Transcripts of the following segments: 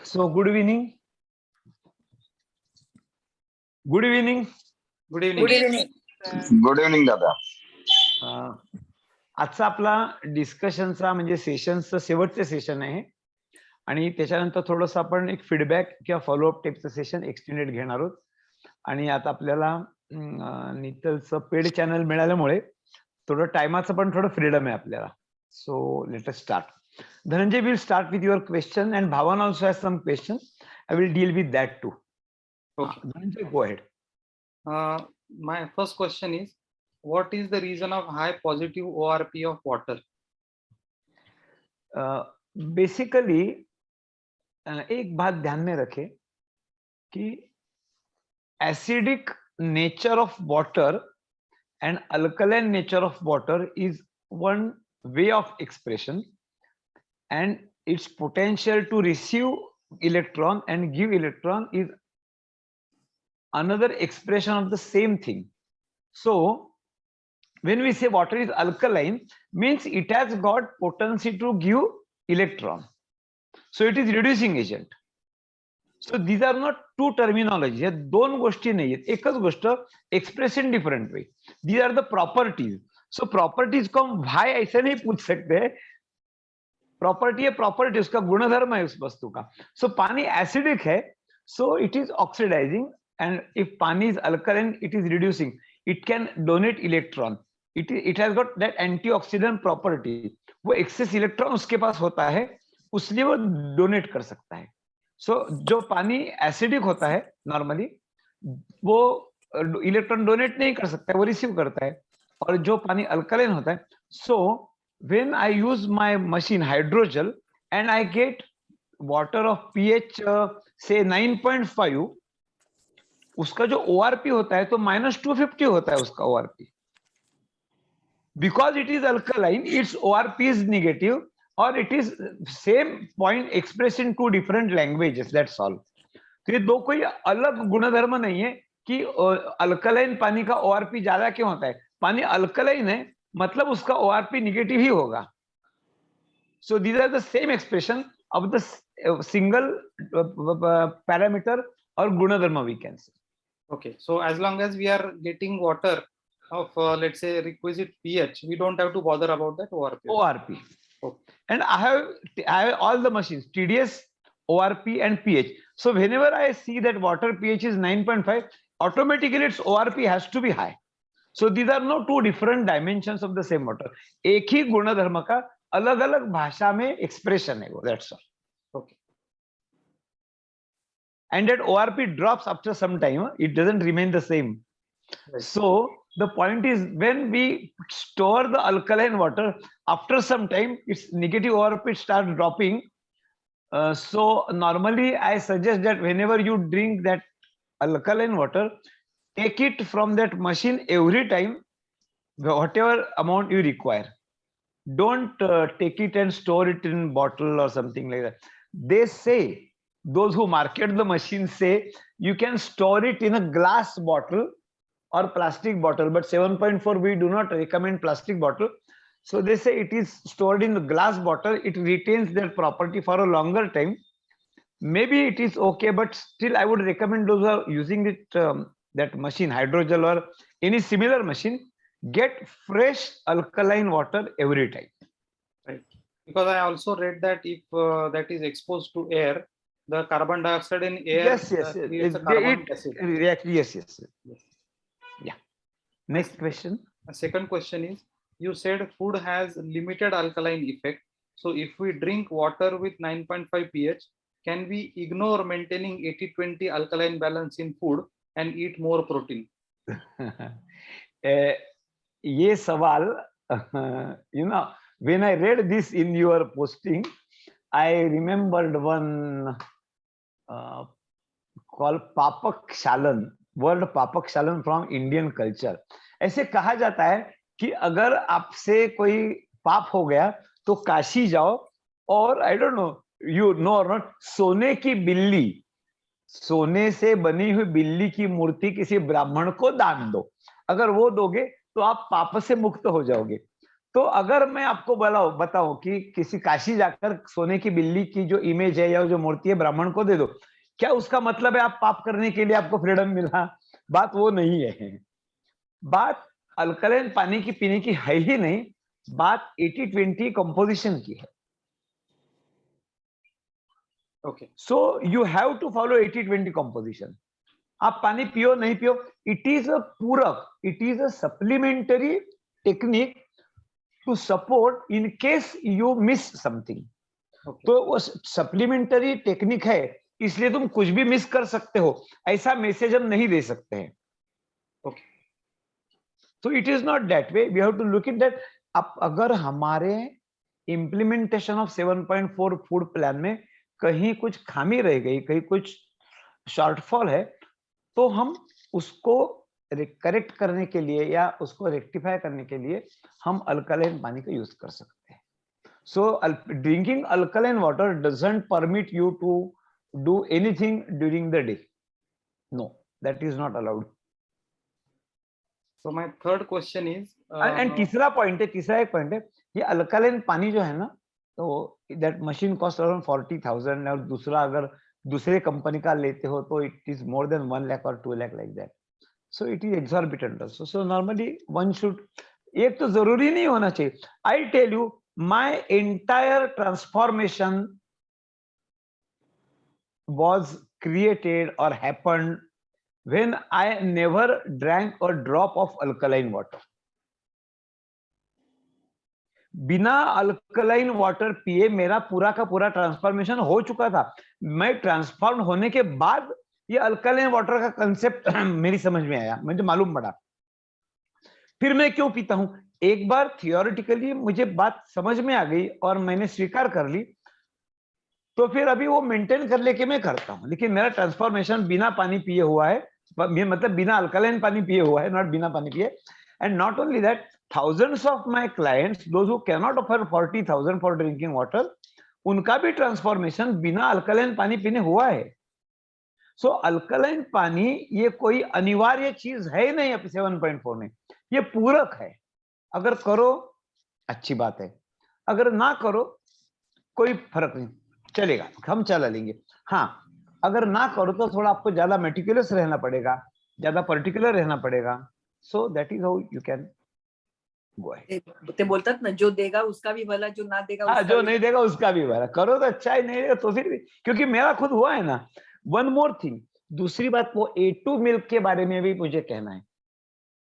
So good evening. Good evening. Good evening. Good evening. Good evening दादा. आजचा आपला डिस्कशनचा म्हणजे सेशनचं शेवटचं सेशन आहे आणि त्याच्यानंतर थोडंसं आपण एक फीडबॅक किंवा फॉलोअप टाईपचं सेशन एक्सटेंडेड घेणार आहोत. आणि आता आपल्याला नितलचं पेड चॅनल मिळाल्यामुळे थोडं टायमाचं पण थोडं फ्रीडम आहे आपल्याला. सो let us start. Dhananjay will start with your question and Bhavan also has some questions. I will deal with that too. Okay. Dhananjay, go ahead. My first question is, what is the reason of high positive ORP of water? Basically, एक बात ध्यान में रखें कि acidic nature of water and alkaline nature of water is one way of expression, and its potential to receive electron and give electron is another expression of the same thing. So when we say water is alkaline, means it has got potency to give electron, so it is reducing agent. So these are not two terminologies. हे दोन गोष्टी नाही आहेत, एकच गोष्ट express in different way. These are the properties. So properties को हम why ऐसे नहीं पूछ सकते. प्रॉपर्टी है प्रॉपर्टी, उसका गुणधर्म है उस वस्तु का. सो पानी एसिडिक है, so it is oxidising, and if pani is alkaline it is reducing. It can donate electron. It has got that antioxidant property. वो एक्सेस इलेक्ट्रॉन उसके पास होता है, उसलिए वो डोनेट कर सकता है. सो जो पानी एसिडिक होता है नॉर्मली वो इलेक्ट्रॉन डोनेट नहीं कर सकता है, वो रिसीव करता है. और जो पानी अल्कलाइन होता है, सो when I use my machine hydrogel and I get water of pH say 9.5, उसका जो ORP होता है तो -250 होता है उसका ORP. Because it is alkaline, its ORP is negative, or it is same point expressed in two different languages. That's all. तो ये दो कोई अलग गुणधर्म नहीं है कि अल्कलाइन पानी का ORP ज्यादा क्यों होता है. पानी अल्कलाइन है मतलब उसका ORP निगेटिव ही होगा. So these are the same expression of the single parameter or gunadharma we can say. Okay, so as long as we are getting water of let's say requisite pH, we don't have to bother about that ORP. ORP. Okay. And I have all the machines, TDS, ORP and pH. So whenever I see that water pH is 9.5, automatically its ORP has to be high. So these are no two different dimensions of the same water. एक ही गुणधर्म का अलग अलग भाषा में expression है वो. That's all. Okay. And that ORP drops after some time. It doesn't remain the same. Right. So the point is, when we store the alkaline water, after some time its negative ORP starts dropping. So normally I suggest that whenever you drink that alkaline water, take it from that machine every time, whatever amount you require. Don't take it and store it in bottle or something like that. They say, those who market the machine say you can store it in a glass bottle or plastic bottle, but 7.4 we do not recommend plastic bottle. So they say it is stored in the glass bottle, it retains their property for a longer time. Maybe it is okay, but still I would recommend those who are using it, that machine, hydrogel or any similar machine, get fresh alkaline water every time. Right. Because I also read that if that is exposed to air, the carbon dioxide in air Yes. creates a carbonic acid. React. Yes. Yes. Yeah. Next question. A second question is, you said food has limited alkaline effect. So if we drink water with 9.5 pH, can we ignore maintaining 80-20 alkaline balance in food and eat more protein? ये सवाल, when I read this in your posting, I remembered one called Papak Shalan, word Papak Shalan from Indian culture. ऐसे कहा जाता है कि अगर आपसे कोई पाप हो गया तो काशी जाओ और I don't know, you know or not, सोने की बिल्ली, सोने से बनी हुई बिल्ली की मूर्ति किसी ब्राह्मण को दान दो. अगर वो दोगे तो आप पाप से मुक्त हो जाओगे। तो अगर मैं आपको बताऊं कि किसी काशी जाकर सोने की बिल्ली की जो इमेज है या जो मूर्ति है ब्राह्मण को दे दो, क्या उसका मतलब है आप पाप करने के लिए आपको फ्रीडम मिला? बात वो नहीं है। बात अल्कलाइन पानी की पीने की है ही नहीं, बात 80-20 कंपोजिशन की है। Okay, so you have to follow 80-20 composition. आप पानी पियो नहीं पियो, इट इज अ पूरक, it is a supplementary technique to support in case you miss something. Okay, तो वो सप्लीमेंटरी टेक्निक है, इसलिए तुम कुछ भी मिस कर सकते हो, ऐसा मैसेज हम नहीं दे सकते हैं। ओके, तो it is not that way, we have to look it that. अब अगर हमारे इंप्लीमेंटेशन ऑफ 7.4 फूड प्लान में कहीं कुछ खामी रह गई, कहीं कुछ शॉर्टफॉल है, तो हम उसको करेक्ट करने के लिए या उसको रेक्टिफाई करने के लिए हम अल्कलाइन पानी का यूज कर सकते हैं। So drinking alkaline water doesn't permit you to do anything during the day, no, that is not allowed. so my third question is and तीसरा एक पॉइंट है, ये अल्कलाइन पानी जो है ना, तो दैट मशीन कॉस्ट अराउंड 40,000, और दूसरा अगर दूसरे कंपनी का लेते हो तो it is more than 1 lakh और 2 lakh like that. So it is exorbitant also. So normally one should, एक तो जरूरी नहीं होना चाहिए। I tell you, my entire transformation was created or happened when I never drank a drop of alkaline water. बिना alkaline water पिए मेरा पूरा का पूरा ट्रांसफॉर्मेशन हो चुका था। मैं ट्रांसफॉर्म होने के बाद ये अल्कलाइन वाटर का कंसेप्ट मेरी समझ में आया, मुझे मालूम पड़ा। फिर मैं क्यों पीता हूं, एक बार थियोरेटिकली मुझे बात समझ में आ गई और मैंने स्वीकार कर ली, तो फिर अभी वो मेंटेन कर लेके मैं करता हूं। लेकिन मेरा ट्रांसफॉर्मेशन बिना पानी पिए हुआ है, मतलब बिना अल्कलाइन पानी पिए हुआ है, नॉट बिना पानी पिए। And not only that, thousands of my clients, those who cannot offer 40,000 for drinking water, उनका भी ट्रांसफॉर्मेशन बिना अल्कलाइन पानी पीने हुआ है। सो अल्कलाइन पानी ये कोई अनिवार्य चीज है नहीं 7.4 में, ये पूरक है। अगर करो अच्छी बात है, अगर ना करो कोई फर्क नहीं, चलेगा, हम चला लेंगे। हाँ, अगर ना करो तो थोड़ा आपको ज्यादा मेटिकुलस रहना पड़ेगा, ज्यादा पर्टिकुलर रहना पड़ेगा। सो that is how you can go ahead. ते बोलतात ना, जो देगा उसका भी भला, जो ना देगा हाँ, उसका जो भी नहीं देगा उसका भी भला। करो तो अच्छा है, नहीं देगा तो फिर भी, क्योंकि मेरा खुद हुआ है ना। वन मोर थिंग, दूसरी बात, वो A2 मिल्क के बारे में भी मुझे कहना है।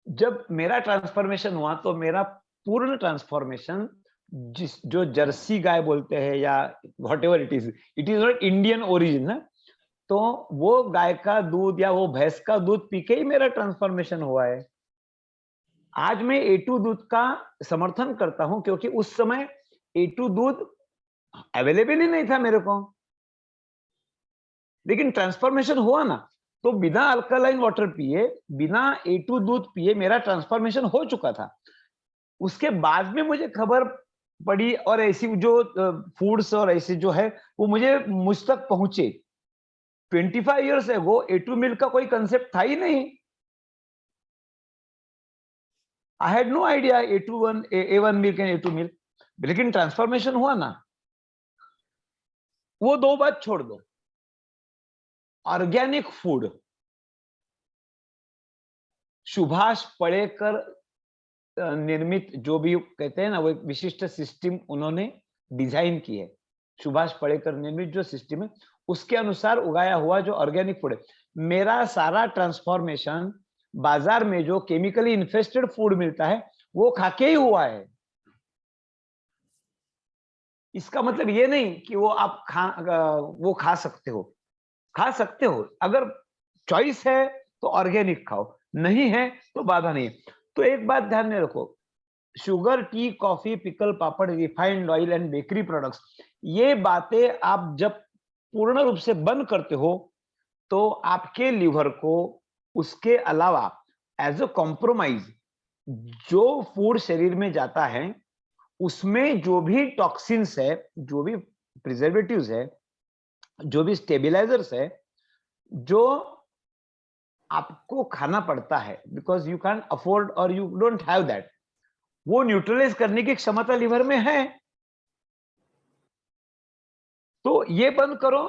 जब मेरा ट्रांसफॉर्मेशन हुआ तो मेरा पूर्ण ट्रांसफॉर्मेशन, जिस जो जर्सी गाय बोलते हैं या whatever it is not Indian origin ना, तो वो गाय का दूध या वो भैंस का दूध पी के ही मेरा ट्रांसफॉर्मेशन हुआ है। आज मैं A2 दूध का समर्थन करता हूं, क्योंकि उस समय A2 दूध अवेलेबल ही नहीं था मेरे को, लेकिन ट्रांसफॉर्मेशन हुआ ना। तो बिना अल्कलाइन वाटर पिए, बिना A2 दूध पिए मेरा ट्रांसफॉर्मेशन हो चुका था। उसके बाद में मुझे खबर पड़ी, और ऐसी जो फूड्स और ऐसे जो है वो मुझ तक पहुंचे। 25 इयर्स एगो A2 मिल्क का कोई कंसेप्ट था ही नहीं। I had no idea A1 milk and A2 milk. लेकिन ट्रांसफॉर्मेशन हुआ ना। वो दो बात छोड़ दो, ऑर्गेनिक फूड, सुभाष पलेकर निर्मित, जो भी कहते हैं ना, वो एक विशिष्ट सिस्टम उन्होंने डिजाइन की है। सुभाष पलेकर निर्मित जो सिस्टम है, उसके अनुसार उगाया हुआ जो ऑर्गेनिक फूड है। मेरा सारा ट्रांसफॉर्मेशन बाजार में जो केमिकली इन्फेस्टेड फूड मिलता है वो खाके ही हुआ है। इसका मतलब ये नहीं कि वो आप वो खा सकते हो। अगर चॉइस है तो ऑर्गेनिक खाओ, नहीं है तो बाधा नहीं है। तो एक बात ध्यान में रखो, sugar, T, coffee, pickle, papad, refined oil and bakery products, ये बातें आप जब पूर्ण रूप से बंद करते हो तो आपके लिवर को उसके अलावा एज अ कॉम्प्रोमाइज जो फूड शरीर में जाता है उसमें जो भी टॉक्सिन्स है, जो भी प्रिजर्वेटिव्स है, जो भी स्टेबिलाइजर्स है, जो आपको खाना पड़ता है बिकॉज यू कैन अफोर्ड और यू डोंट हैव दैट, वो न्यूट्रलाइज करने की क्षमता लिवर में है, तो ये बंद करो।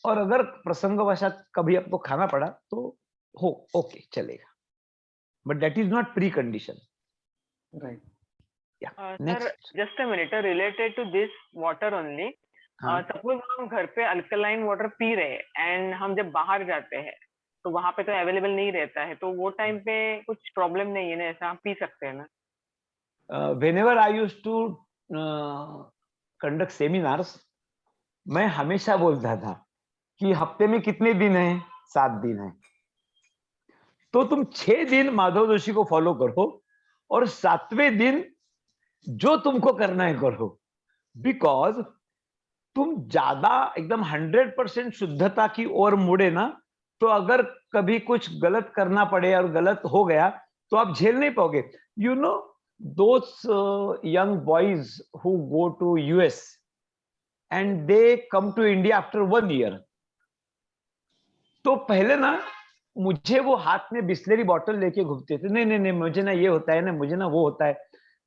और अगर प्रसंगवशात कभी आपको खाना पड़ा तो हो ओके चलेगा, but that is not pre condition. Right. या sir next. Just a minute, related to this water only, suppose हम घर पे अल्कलाइन वाटर पी रहे हैं एंड हम जब बाहर जाते हैं तो वहां पे तो अवेलेबल नहीं रहता है, तो वो टाइम पे कुछ प्रॉब्लम नहीं है ना, ऐसा हम पी सकते हैं ना? whenever I used to conduct seminars, मैं हमेशा बोलता था कि हफ्ते में कितने दिन हैं? 7 दिन हैं। तो तुम 6 दिन माधव जोशी को फॉलो करो और 7वें दिन जो तुमको करना है करो, बिकॉज तुम ज्यादा एकदम 100% शुद्धता की ओर मुड़े ना, तो अगर कभी कुछ गलत करना पड़े और गलत हो गया तो आप झेल नहीं पाओगे। You know those young boys who go to US and they come to India after 1 year, तो पहले ना मुझे वो हाथ में बिस्लेरी बॉटल लेके घूमते थे, नहीं नहीं नहीं मुझे ना ये होता है ना, मुझे ना वो होता है,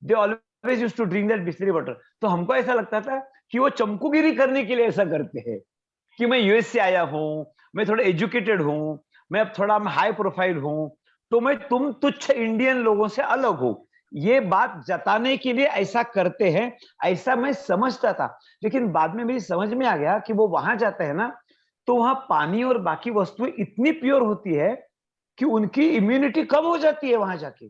they always used to drink that Bisleri bottle. तो हमको ऐसा लगता था कि वो चमकुगिरी करने के लिए ऐसा करते हैं कि मैं यूएस से आया हूँ, मैं थोड़ा एजुकेटेड हूँ, मैं अब थोड़ा हाई प्रोफाइल हूँ, तो मैं तुम तुच्छ इंडियन लोगों से अलग हूँ, ये बात जताने के लिए ऐसा करते हैं, ऐसा मैं समझता था। लेकिन बाद में मेरी समझ में आ गया कि वो वहां जाते हैं ना, तो वहां पानी और बाकी वस्तुएं इतनी प्योर होती है कि उनकी इम्यूनिटी कम हो जाती है वहां जाके,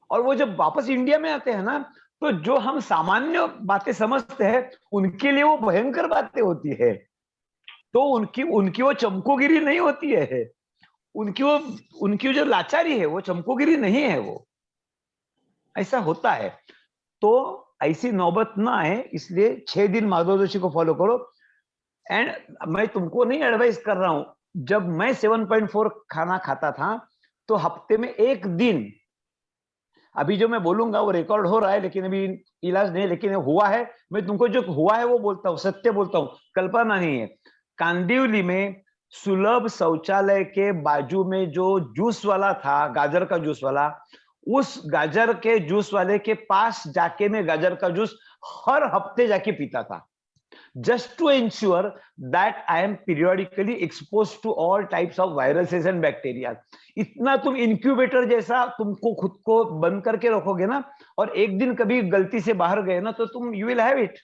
और वो जब वापस इंडिया में आते हैं ना, तो जो हम सामान्य बातें समझते हैं उनके लिए वो भयंकर बातें होती है। तो उनकी उनकी वो चमकोगिरी नहीं होती है, उनकी जो लाचारी है वो चमकोगिरी नहीं है, वो ऐसा होता है। तो ऐसी नौबत ना आए, इसलिए 6 दिन माधव जोशी को फॉलो करो। एंड मैं तुमको नहीं एडवाइस कर रहा हूं, जब मैं 7.4 खाना खाता था तो हफ्ते में 1 दिन, अभी जो मैं बोलूंगा वो रिकॉर्ड हो रहा है लेकिन अभी इलाज नहीं, लेकिन हुआ है, मैं तुमको जो हुआ है वो बोलता हूँ, सत्य बोलता हूँ, कल्पना नहीं है। कांदिवली में सुलभ शौचालय के बाजू में जो जूस वाला था, गाजर का जूस वाला, उस गाजर के जूस वाले के पास जाके मैं गाजर का जूस हर हफ्ते जाके पीता था, just to ensure that I am periodically exposed to all types of viruses and bacteria। इतना तुम इंक्यूबेटर जैसा तुमको खुद को बंद करके रखोगे ना, और एक दिन कभी गलती से बाहर गए ना, तो तुम यू विल हैव इट।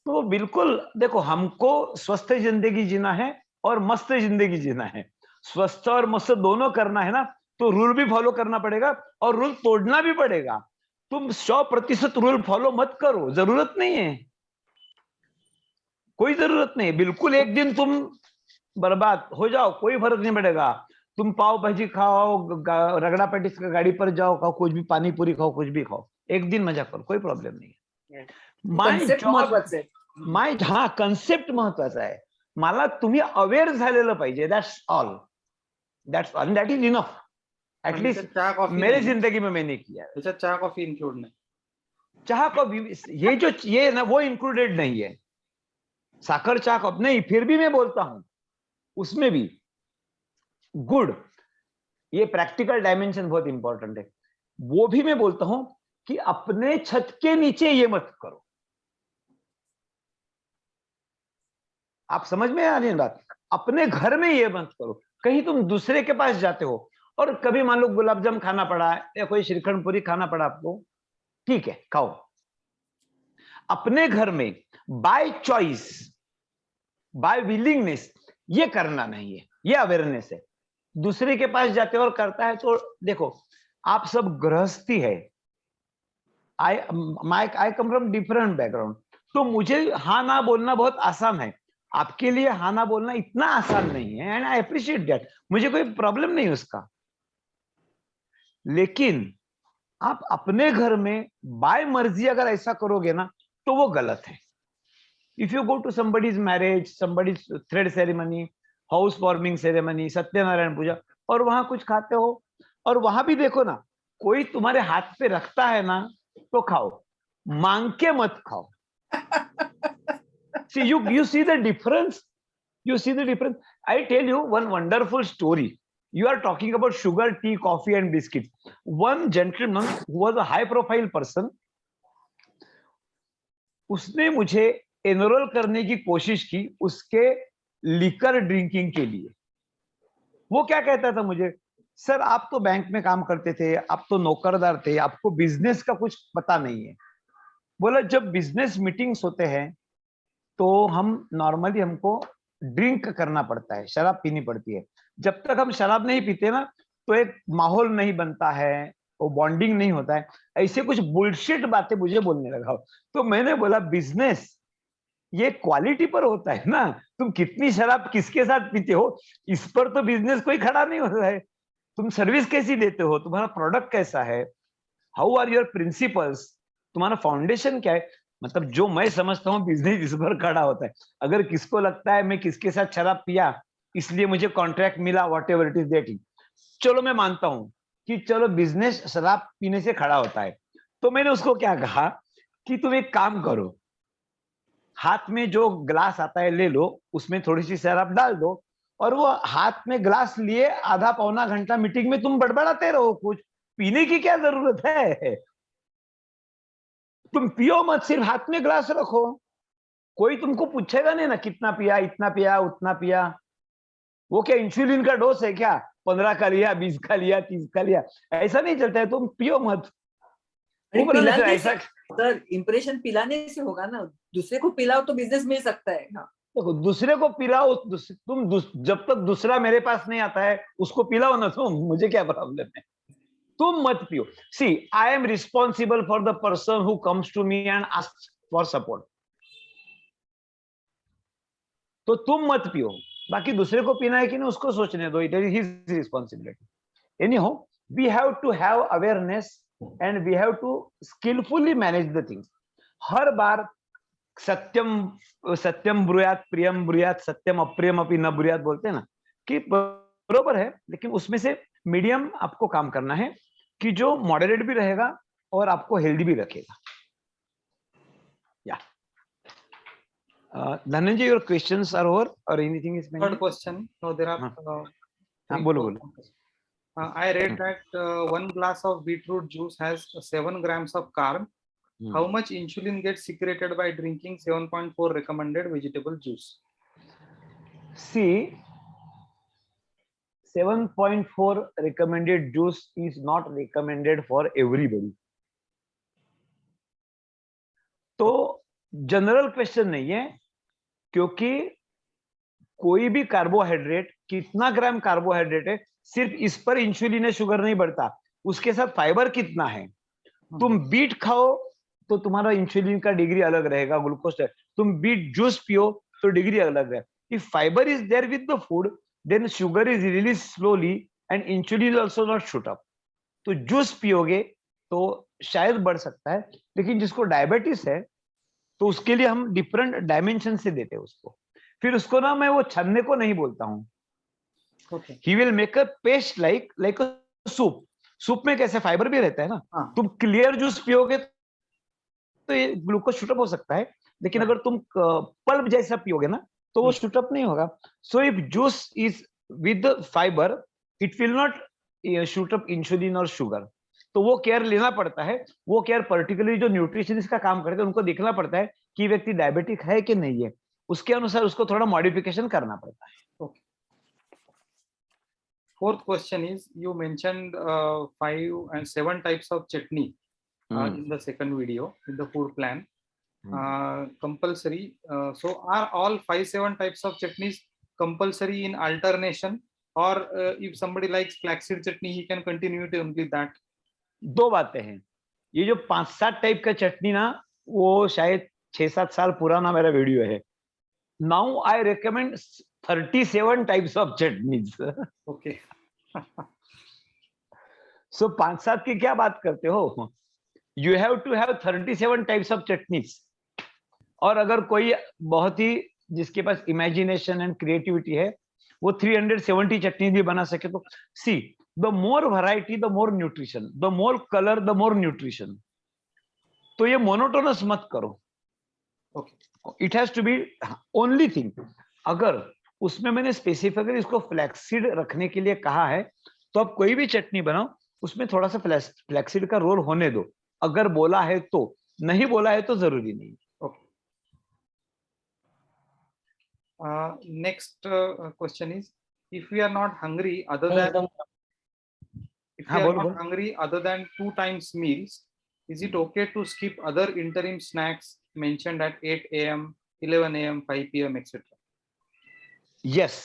तो बिल्कुल देखो, हमको स्वस्थ जिंदगी जीना है और मस्त जिंदगी जीना है, स्वस्थ और मस्त दोनों करना है ना, तो रूल भी फॉलो करना पड़ेगा और रूल तोड़ना भी पड़ेगा। तुम 100% रूल फॉलो मत करो, जरूरत नहीं है, कोई जरूरत नहीं। बिल्कुल एक दिन तुम बर्बाद हो जाओ, कोई फर्क नहीं पड़ेगा। तुम पाव भाजी खाओ, रगड़ा पेटिस का गाड़ी पर जाओ, खाओ कुछ भी, पानी पूरी खाओ, कुछ भी खाओ, एक दिन मजा करो, कोई प्रॉब्लेम नहीं है। कन्सेप्ट महत्वाचं आहे. हा कन्सेप्ट महत्वाचा आहे, मला तुम्ही अवेअर झालेलं पाहिजे, that's all, that is enough. At least चहा कॉफी मेरी जिंदगी में मैंने किया है। त्याच्यात चहा कॉफी इन्क्लूड नाही. चाह कॉफी ये जो ये ना वो इंक्लूडेड नहीं है, साकर चाह कॉफी नहीं, फिर भी मैं बोलता हूं उसमें भी गुड, ये प्रैक्टिकल डायमेंशन बहुत इंपॉर्टेंट है, वो भी मैं बोलता हूं कि अपने छत के नीचे ये मत करो। आप समझ में आ रही है बात? अपने घर में ये मत करो, कहीं तुम दूसरे के पास जाते हो और कभी मान लो गुलाब जामुन खाना पड़ा है या कोई श्रीखंड पूरी खाना पड़ा आपको, ठीक है खाओ। अपने घर में बाय चॉइस, बाय विलिंगनेस ये करना नहीं है, ये अवेयरनेस है। दूसरे के पास जाते हो और करता है तो देखो, आप सब गृहस्थी है, आई कम फ्रॉम डिफरेंट बैकग्राउंड, तो मुझे हाँ ना बोलना बहुत आसान है, आपके लिए हाँ ना बोलना इतना आसान नहीं है, एंड आई अप्रिशिएट दैट, मुझे कोई प्रॉब्लम नहीं उसका। लेकिन आप अपने घर में बाय मर्जी अगर ऐसा करोगे ना, तो वो गलत है। If you go to somebody's marriage, somebody's thread ceremony, house warming ceremony, Satyanarayan puja, और वहां कुछ खाते हो, और वहां भी देखो ना, कोई तुम्हारे हाथ पे रखता है ना तो खाओ, मांग के मत खाओ। See, you see the difference, you see the difference, I tell you one wonderful story. You are talking about sugar, tea, coffee, and biscuits. One gentleman who was a high-profile person, उसने मुझे enrol करने की कोशिश की उसके liquor drinking के लिए. वो क्या कहता था मुझे, सर आप तो बैंक में काम करते थे, आप तो नौकरदार थे, आपको बिजनेस का कुछ पता नहीं है. बोला जब बिजनेस मीटिंग्स होते हैं तो हम नॉर्मली हमको ड्रिंक करना पड़ता है, शराब पीनी पड़ती है. जब तक हम शराब नहीं पीते ना तो एक माहौल नहीं बनता है, वो बॉन्डिंग नहीं होता है. ऐसे कुछ बुलशिट बातें मुझे बोलने लगा. तो मैंने बोला बिजनेस ये क्वालिटी पर होता है ना, तुम कितनी शराब किसके साथ पीते हो इस पर तो बिजनेस कोई खड़ा नहीं होता है. तुम सर्विस कैसी देते हो, तुम्हारा प्रोडक्ट कैसा है, हाउ आर योर प्रिंसिपल्स, तुम्हारा फाउंडेशन क्या है. मतलब जो मैं समझता हूँ बिजनेस इस पर खड़ा होता है. अगर किसको लगता है मैं किसके साथ शराब पिया इसलिए मुझे कॉन्ट्रैक्ट मिला, what ever it is that, चलो मैं मानता हूं कि चलो बिजनेस शराब पीने से खड़ा होता है. तो मैंने उसको क्या कहा कि तुम एक काम करो, हाथ में जो ग्लास आता है ले लो, उसमें थोड़ी सी शराब डाल दो और वो हाथ में ग्लास लिए आधा पौना घंटा मीटिंग में तुम बड़बड़ाते रहो, कुछ पीने की क्या जरूरत है. तुम पियो मत, सिर्फ हाथ में ग्लास रखो, कोई तुमको पूछेगा नहीं ना कितना पिया, इतना पिया, उतना पिया. वो क्या इंसुलिन का डोज है क्या, 15 का लिया, 20 का लिया, 30 का लिया, ऐसा नहीं चलता है. तुम पियो मत. वो बोला नहीं सर ऐसा, सर इंप्रेशन पिलाने से होगा ना, दूसरे को पिलाओ तो बिजनेस मिल सकता है. हाँ देखो दूसरे को पिलाओ, जब तक दूसरा मेरे पास नहीं आता है उसको पिलाओ ना, तुम मुझे क्या प्रॉब्लम है, तुम मत पियो. See I am responsible for the person who comes to me and asks for support. तो तुम मत पियो, बाकी दूसरे को पीना है कि नहीं उसको सोचने दो, it is his responsibility. Anyhow we have to have awareness and we have to skilfully manage the things. हर बार सत्यम सत्यम ब्रूयात प्रियम ब्रूयात सत्यम अप्रियम अपि न ब्रूयात बोलते हैं ना, कि बरोबर है, लेकिन उसमें से मीडियम आपको काम करना है कि जो मॉडरेट भी रहेगा और आपको हेल्दी भी रखेगा. या Dhananjay, your questions are over or anything is pending? Third question. No, there are. हाँ, बोलो बोलो. I read that 1 glass of beetroot juice has 7 grams of carb. How much insulin gets secreted by drinking 7.4 recommended vegetable juice? See, 7.4 recommended juice is not recommended for everybody. तो general question नहीं है, क्योंकि कोई भी carbohydrate, कितना ग्राम carbohydrate है, सिर्फ इस पर इंसुलिन है शुगर नहीं बढ़ता, उसके साथ फाइबर कितना है. तुम बीट खाओ तो तुम्हारा इंसुलिन का डिग्री अलग रहेगा, ग्लूकोज. तुम बीट जूस पियो तो डिग्री अलग है. If fibre is there with the food then sugar is release slowly and insulin is also not shoot up. तो जूस पियोगे तो शायद बढ़ सकता है, लेकिन जिसको डायबिटीज है तो उसके लिए हम डिफरेंट डायमेंशन से देते हैं उसको. फिर उसको ना मैं वो छन्ने को नहीं बोलता हूँ. He will make a paste like a soup. Soup में कैसे फाइबर भी रहता है ना. तुम क्लियर जूस पियोगे तो ये ग्लूकोज शूटअप हो सकता है, लेकिन अगर तुम पल्प जैसा पियोगे ना तो वो शूटअप नहीं होगा. So if juice is with fibre it will not shoot up insulin और शुगर. तो वो केयर लेना पड़ता है. वो केयर पर्टिकुलरली जो न्यूट्रिशनिस्ट का काम करते हैं उनको देखना पड़ता है कि व्यक्ति डायबिटिक है कि नहीं है, उसके अनुसार उसको थोड़ा मॉडिफिकेशन करना पड़ता है. Okay. Fourth question is, you mentioned 5 and 7 types of chutney in the second video in the food plan. Compulsory. So are all 5-7 types of chutneys compulsory in alternation, or if somebody likes flaxseed chutney he can continue to only that? दो बातें हैं. ये जो 5-7 type का चटनी ना, वो शायद 6-7 साल पुराना मेरा वीडियो है. Now I recommend 37 types of chutneys. Okay. So 5-7 की क्या बात करते हो. You have to have 37 types of chutneys. और अगर कोई बहुत ही जिसके पास इमेजिनेशन एंड क्रिएटिविटी है वो 370 चटनी भी बना सके तो. सी the more variety the more nutrition, the more color the more nutrition. तो ये मोनोटोनस मत करो. It has to be only thing. अगर उसमें मैंने स्पेसिफिकली इसको फ्लैक्सीड रखने के लिए कहा है। तो आप कोई भी चटनी बनाओ उसमें थोड़ा सा फ्लैक्सीड का रोल होने दो, अगर बोला है तो। नहीं बोला है तो जरूरी नहीं। Next question is, if we are not hungry other than if we हाँ, are बोलो, not बोलो। hungry other than 2 times meals, is it okay to skip other interim snacks mentioned at 8 a.m., 11 a.m., 5 p.m., etc.? Yes,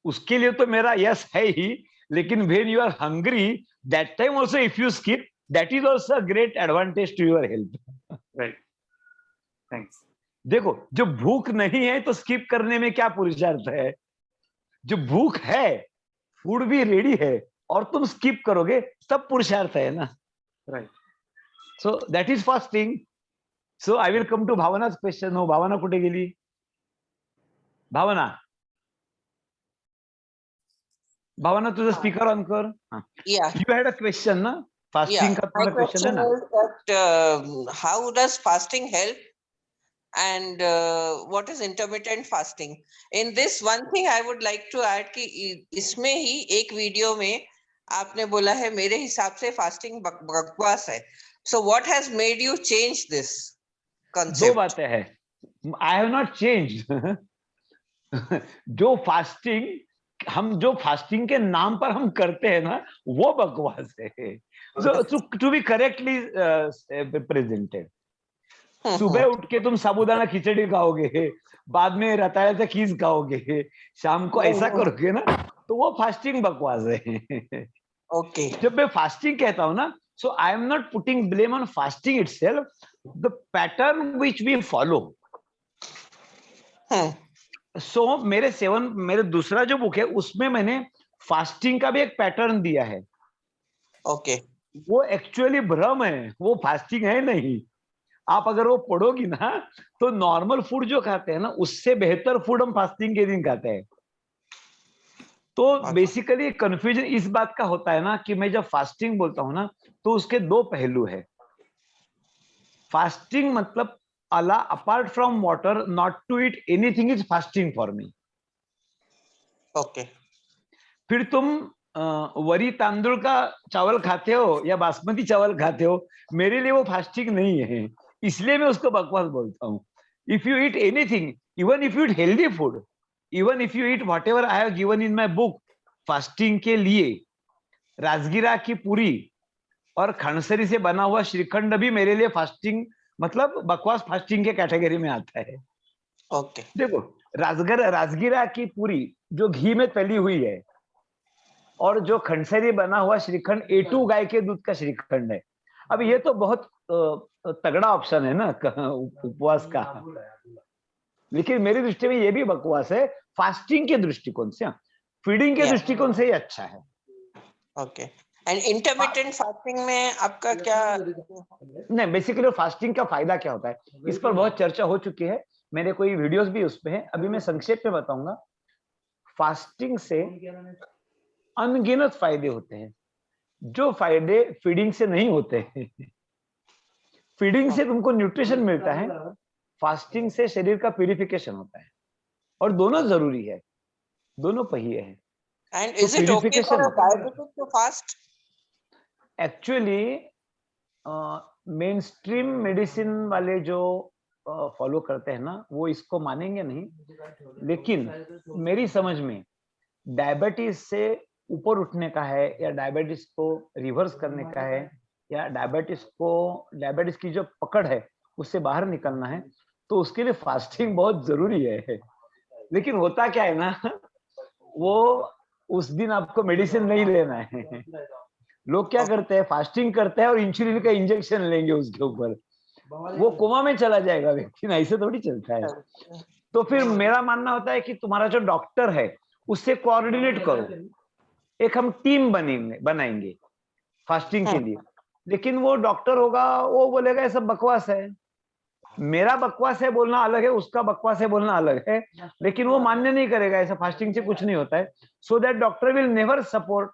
उसके लिए तो मेरा yes है ही। लेकिन when you are hungry that time also if you skip, that is also a great advantage to your health. Right. Thanks. देखो, जो भूख नहीं है तो स्किप करने में क्या पुरुषार्थ है? जो भूख है, फूड भी रेडी है, और तुम स्किप करोगे तब पुरुषार्थ है ना। Right. So that is fasting. So I will come to भावना's क्वेश्चन. हो, भावना कुठे गेली? भावना, भावना तुझा स्पीकर ऑन कर. Yeah, you had a question ना? Fasting yeah. का My तुम्हारा क्वेश्चन है question ना? is that how does fasting help, and what is intermittent fasting? In this, one thing I would like to add कि इसमें ही एक video में आपने बोला है मेरे हिसाब से फास्टिंग बकवास है. So what has made you change this दो concept? बातें हैं. I have not changed. हम जो फास्टिंग के नाम पर हम करते हैं ना, वो बकवास है. To be correctly presented. सुबह उठ के तुम साबूदाना खिचड़ी खाओगे, बाद में रताया खीज खाओगे, शाम को ऐसा करोगे ना, तो वो फास्टिंग बकवास है. Okay. जब मैं फास्टिंग कहता हूं ना, so I am not putting blame on fasting itself, the pattern which we follow. So मेरे दूसरा जो बुक है उसमें मैंने फास्टिंग का भी एक पैटर्न दिया है. Okay. वो एक्चुअली भ्रम है, वो फास्टिंग है नहीं. आप अगर वो पढ़ोगी ना, तो नॉर्मल फूड जो खाते हैं ना, उससे बेहतर फूड हम फास्टिंग के दिन खाते हैं. तो बेसिकली कंफ्यूजन इस बात का होता है ना कि मैं जब फास्टिंग बोलता हूं ना, तो उसके दो पहलू है. फास्टिंग मतलब apart from water not to eat anything is fasting for me. Okay. फिर तुम वरी तांदुल का चावल खाते हो या बासमती चावल खाते हो, मेरे लिए वो फास्टिंग नहीं है, इसलिए मैं उसको बकवास बोलता हूँ. If you eat anything, even if you eat healthy food, even if you eat what ever I have given in my book, fasting के लिए राजगिरा की पूरी और खनसरी से बना हुआ श्रीखंड भी मेरे लिए फास्टिंग, मतलब बकवास फास्टिंग के कैटेगरी में आता है. Okay. देखो, राजगिरा की पूरी जो घी में तली हुई है, और जो खंडसरी बना हुआ श्रीखंड A2 गाय के दूध का श्रीखंड है. अब ये तो बहुत तगड़ा ऑप्शन है ना उपवास का, लेकिन मेरी दृष्टि में ये भी बकवास है फास्टिंग के दृष्टिकोण से. फीडिंग के दृष्टिकोण से ही अच्छा है. Okay. And intermittent fasting में आपका क्या? नहीं, बेसिकली फास्टिंग का फायदा क्या होता है, इस पर बहुत चर्चा हो चुकी है, मेरे कोई वीडियोस भी उस पे हैं. अभी मैं संक्षेप में बताऊंगा. फास्टिंग से अनगिनत फायदे होते हैं, जो फायदे फीडिंग से नहीं होते हैं. फीडिंग से तुमको न्यूट्रिशन मिलता है, फास्टिंग से शरीर का प्यूरिफिकेशन होता है, और दोनों जरूरी है, दोनों पहिए हैं. And is it okay for a diabetic to fast? Actually main stream medicine वाले जो फॉलो करते हैं ना, वो इसको मानेंगे नहीं, लेकिन मेरी समझ में डायबिटीज से ऊपर उठने का है, या डायबिटीज को रिवर्स करने का है, या डायबिटीज की जो पकड़ है उससे बाहर निकलना है, तो उसके लिए फास्टिंग बहुत जरूरी है. लेकिन होता क्या है ना, वो उस दिन आपको मेडिसिन नहीं लेना है. लोग क्या करते हैं, फास्टिंग करते हैं और इंसुलिन का इंजेक्शन लेंगे उसके ऊपर, वो कोमा में चला जाएगा व्यक्ति. ऐसे थोड़ी चलता है. तो फिर मेरा मानना होता है कि तुम्हारा जो डॉक्टर है उससे कोऑर्डिनेट करो, एक हम टीम बनाएंगे फास्टिंग के लिए. लेकिन वो डॉक्टर होगा, वो बोलेगा ये सब बकवास है. मेरा बकवास है बोलना अलग है, उसका बकवास है बोलना अलग है, लेकिन वो मान्य नहीं करेगा ऐसा फास्टिंग से कुछ नहीं होता है. So that doctor will never support.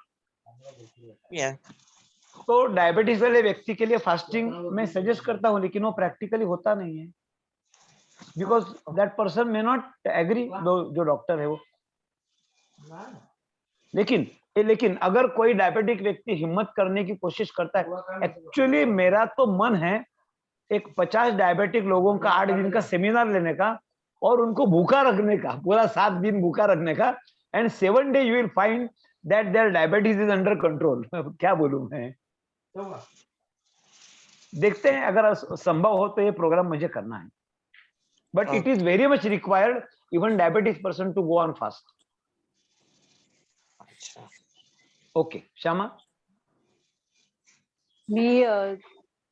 तो डायबिटीज वाले व्यक्ति के लिए फास्टिंग मैं सजेस्ट करता हूं, लेकिन वो प्रैक्टिकली होता नहीं है, because that person may not agree. जो डॉक्टर है वो लेकिन अगर कोई डायबिटिक व्यक्ति हिम्मत करने की कोशिश करता है, एक्चुअली मेरा तो मन है एक 50 डायबिटिक लोगों का 8 दिन का सेमिनार लेने का और उनको भूखा रखने का, पूरा 7 दिन भूखा रखने का, and 7 day you will find that their diabetes is under control. क्या बोलूं मैं, देखते हैं अगर संभव हो तो ये प्रोग्राम मुझे करना है, but it is very much required even diabetic person to go on fast. Okay Shyama,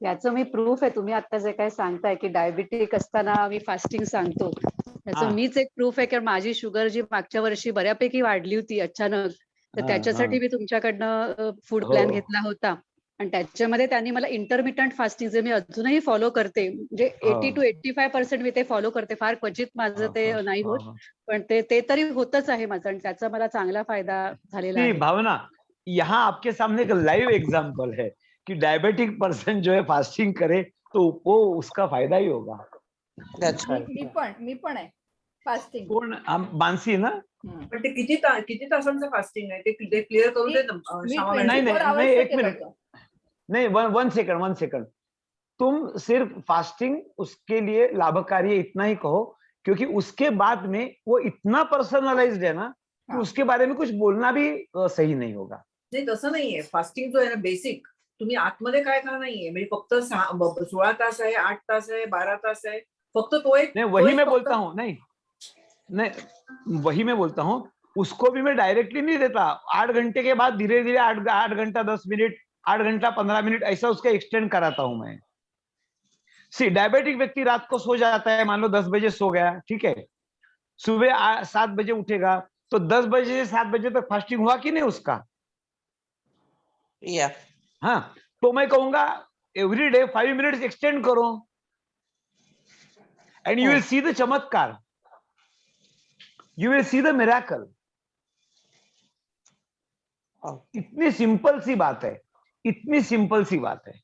याचं मी प्रूफ आहे, तुम्ही आता जे काय सांगताय की डायबिटिक असताना मी फास्टिंग सांगतो, त्याचं मीच एक प्रूफ आहे की माझी शुगर जी मागच्या वर्षी बऱ्यापैकी वाढली होती अचानक, तर त्याच्यासाठी मी तुमच्याकडनं फूड प्लॅन घेतला होता आणि त्याच्यामध्ये त्यांनी मला इंटरमिटंट फास्टिंग जे मी अजूनही फॉलो करते, म्हणजे 80 to 85% मी ते फॉलो करते, फार क्वचित माझं ते नाही होत, पण ते तरी होतच आहे माझं आणि त्याचा मला चांगला फायदा झालेला आहे। भावना, यहाँ आपके सामने एक लाइव एग्जांपल है कि डायबिटिक पर्सन जो है फास्टिंग करे तो वो उसका फायदा ही होगा। मी पण आहे फास्टिंग। कोण मानसी ना? पण ते किती तासांचं फास्टिंग आहे ते क्लिअर करू दे ना श्यामा मॅडम। नहीं एक मिनट, नहीं वन सेकंड, तुम सिर्फ फास्टिंग उसके लिए लाभकारी है इतना ही कहो, क्योंकि उसके बाद में वो इतना पर्सनलाइज्ड है ना कि उसके बारे में कुछ बोलना भी सही नहीं होगा। नाही तसं नाहीये, फास्टिंग जो आहे ना बेसिक, तुम्ही आतमध्ये काय का नाहीये, म्हणजे फक्त 16 तास आहे, 8 तास आहे, 12 तास आहे, फक्त तो एक नहीं वही मैं बोलता हूँ, नहीं वही मैं बोलता हूँ, उसको भी मैं डायरेक्टली नहीं देता। 8 घंटे के बाद धीरे धीरे 8 घंटा 10 मिनट, 8 घंटा 15 मिनट ऐसा उसका एक्सटेंड कराता हूं मैं। सी डायबिटिक व्यक्ति रात को सो जाता है, मान लो 10 बजे सो गया, ठीक है, सुबह 7 बजे उठेगा तो 10 बजे से 7 बजे तक फास्टिंग हुआ कि नहीं उसका? हाँ, तो मैं कहूंगा एवरी डे 5 मिनट्स एक्सटेंड करो and you will see the chamatkar, you will see the miracle. इतनी सिंपल सी बात है, इतनी सिंपल सी बात है।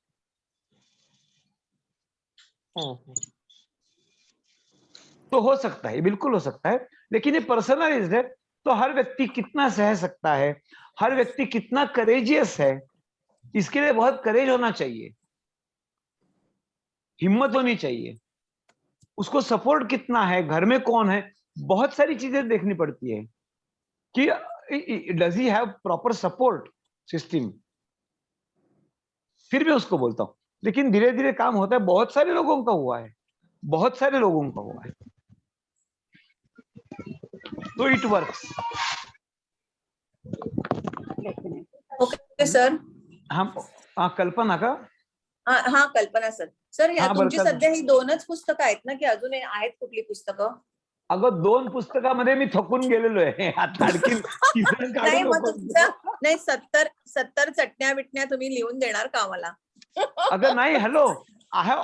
तो हो सकता है, बिल्कुल हो सकता है, लेकिन ये पर्सनलाइज्ड है, तो हर व्यक्ति कितना सह सकता है, हर व्यक्ति कितना करेजियस है, इसके लिए बहुत करेज होना चाहिए, हिम्मत होनी चाहिए, उसको सपोर्ट कितना है, घर में कौन है, बहुत सारी चीजें देखनी पड़ती है कि does he have proper support system, फिर भी उसको बोलता हूं। लेकिन धीरे धीरे काम होता है, बहुत सारे लोगों का हुआ है, बहुत सारे लोगों का हुआ है, तो इट वर्क्स। ओके सर, हाँ कल्पना का? हाँ कल्पना सर। सर हाँ, तुमची सध्या ही 2च पुस्तकं आहेत ना, की अजून आहेत कुठली पुस्तकं? अगं 2 पुस्तकामध्ये मी थकून गेलेलो आहे, आता आणखी नाही मग तुमचं नाही 70 चटण्या बिटण्या तुम्ही लिहून देणार का आम्हाला? अगं नाही, hello, I have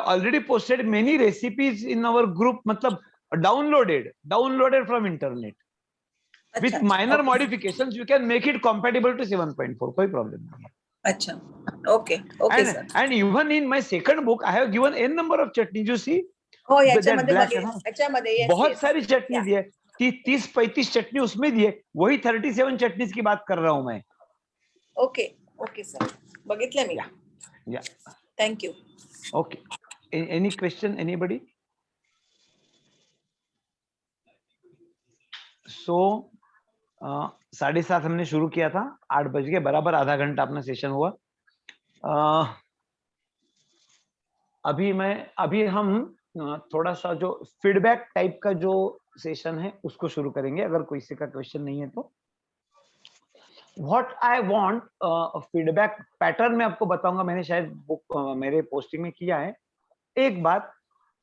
already posted many recipes in our group, मतलब downloaded from internet with minor modifications, you can make it compatible to 7.4, कोई problem नहीं। अच्छा, okay sir. And even in my second book I have given n number of chutneys, you see, हो याच्यामध्ये बहुत सारी चटनी दी है, 30-35 चटनी उसमें दी है, वही 37 चटनीज की बात कर रहा हूं मैं। ओके सर, बघितले मी। Thank you. Okay, any question anybody? So 7:30 हमने शुरू किया था, 8 बज गए, बराबर आधा घंटा अपना सेशन हुआ। अभी हम थोड़ा सा जो फीडबैक टाइप का जो सेशन है उसको शुरू करेंगे, अगर कोई से का क्वेश्चन नहीं है तो। What I want feedback pattern में आपको बताऊंगा, मैंने शायद बुक मेरे पोस्टिंग में किया है। एक बात,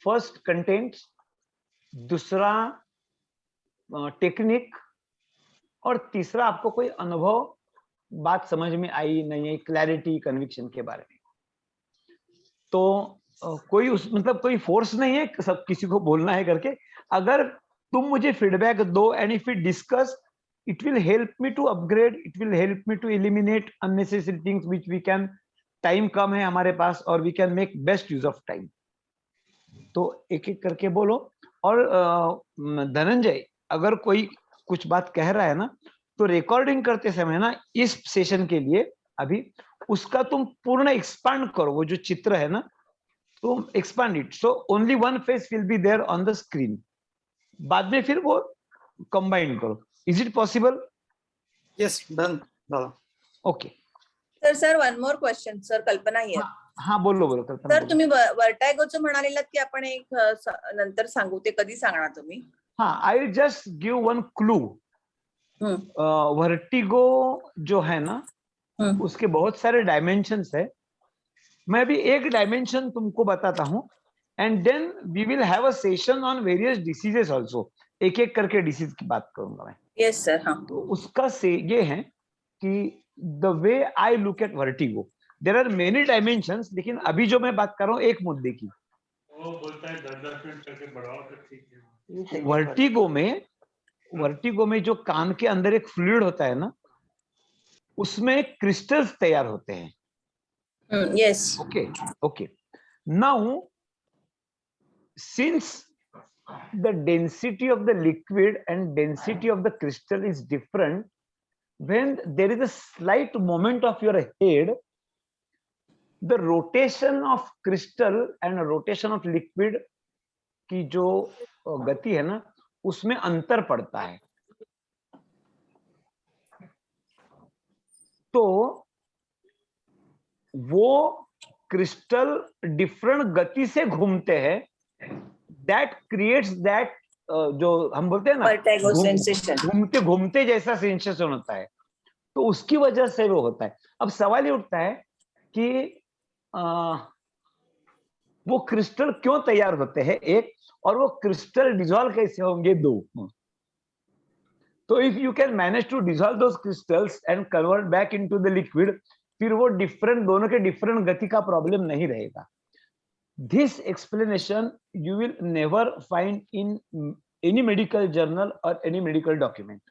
फर्स्ट कंटेंट, दूसरा टेक्निक, और तीसरा आपको कोई अनुभव, बात समझ में आई नहीं आई, क्लैरिटी, कन्विक्शन के बारे में। तो कोई मतलब कोई फोर्स नहीं है सब किसी को बोलना है करके, अगर तुम मुझे फीडबैक दो and if we discuss, it will help me to upgrade, it will help me to eliminate unnecessary things which we can, time कम है हमारे पास और we can make best use of time। तो एक एक करके बोलो, और धनंजय, अगर कोई कुछ बात कह रहा है ना, तो रिकॉर्डिंग करते समय ना इस सेशन के लिए अभी उसका तुम पूर्ण एक्सपांड करो, वो जो चित्र है ना, तुम expand it, so only one face will be there on the screen, बाद में फिर वो कंबाइन करो. Is it possible? Yes, done, दादा. Okay. Sir one more question. Sir Kalpana here. हा बोलो बोलो कल्पना. सर तुम्ही वर्टायगोचं म्हणालेलात की आपण एक नंतर सांगू, ते कधी सांगणार तुम्ही? हाँ, I will just give one clue. Vertigo जो है ना, उसके बहुत सारे डायमेंशंस है. मैं अभी एक डायमेंशन तुमको बताता हूँ, and then we will have a session on various diseases also. एक एक करके डिसीज की बात करूंगा मैं. Yes sir. हाँ. तो उसका से ये है कि the way I look at vertigo, there are many dimensions, लेकिन अभी जो मैं बात कर रहा हूँ एक मुद्दे की. वो बोलता है 10-10 मिनट करके बढ़ाओ तो ठीक है. वर्टिगो में जो कान के अंदर एक फ्लूइड होता है ना, उसमें क्रिस्टल्स तैयार होते हैं. Yes. Okay. Now, since the density of the liquid and density of the crystal is different, when there is a slight movement of your head, the rotation of crystal and rotation of liquid की जो गति है ना, उसमें अंतर पड़ता है. तो वो क्रिस्टल डिफरेंट गति से घूमते हैं, दैट क्रिएट्स दैट जो हम बोलते हैं ना, घूमते घूमते जैसा सेंसेशन होता है. तो उसकी वजह से वो होता है. अब सवाल ये उठता है कि वो क्रिस्टल क्यों तैयार होते हैं, एक, और वो क्रिस्टल डिसॉल्व कैसे होंगे, दो. तो if you can manage to dissolve those crystals and convert back into the liquid, फिर वो डिफरेंट, दोनों के डिफरेंट गति का प्रॉब्लम नहीं रहेगा. This explanation you will never find in any medical journal और एनी मेडिकल डॉक्युमेंट.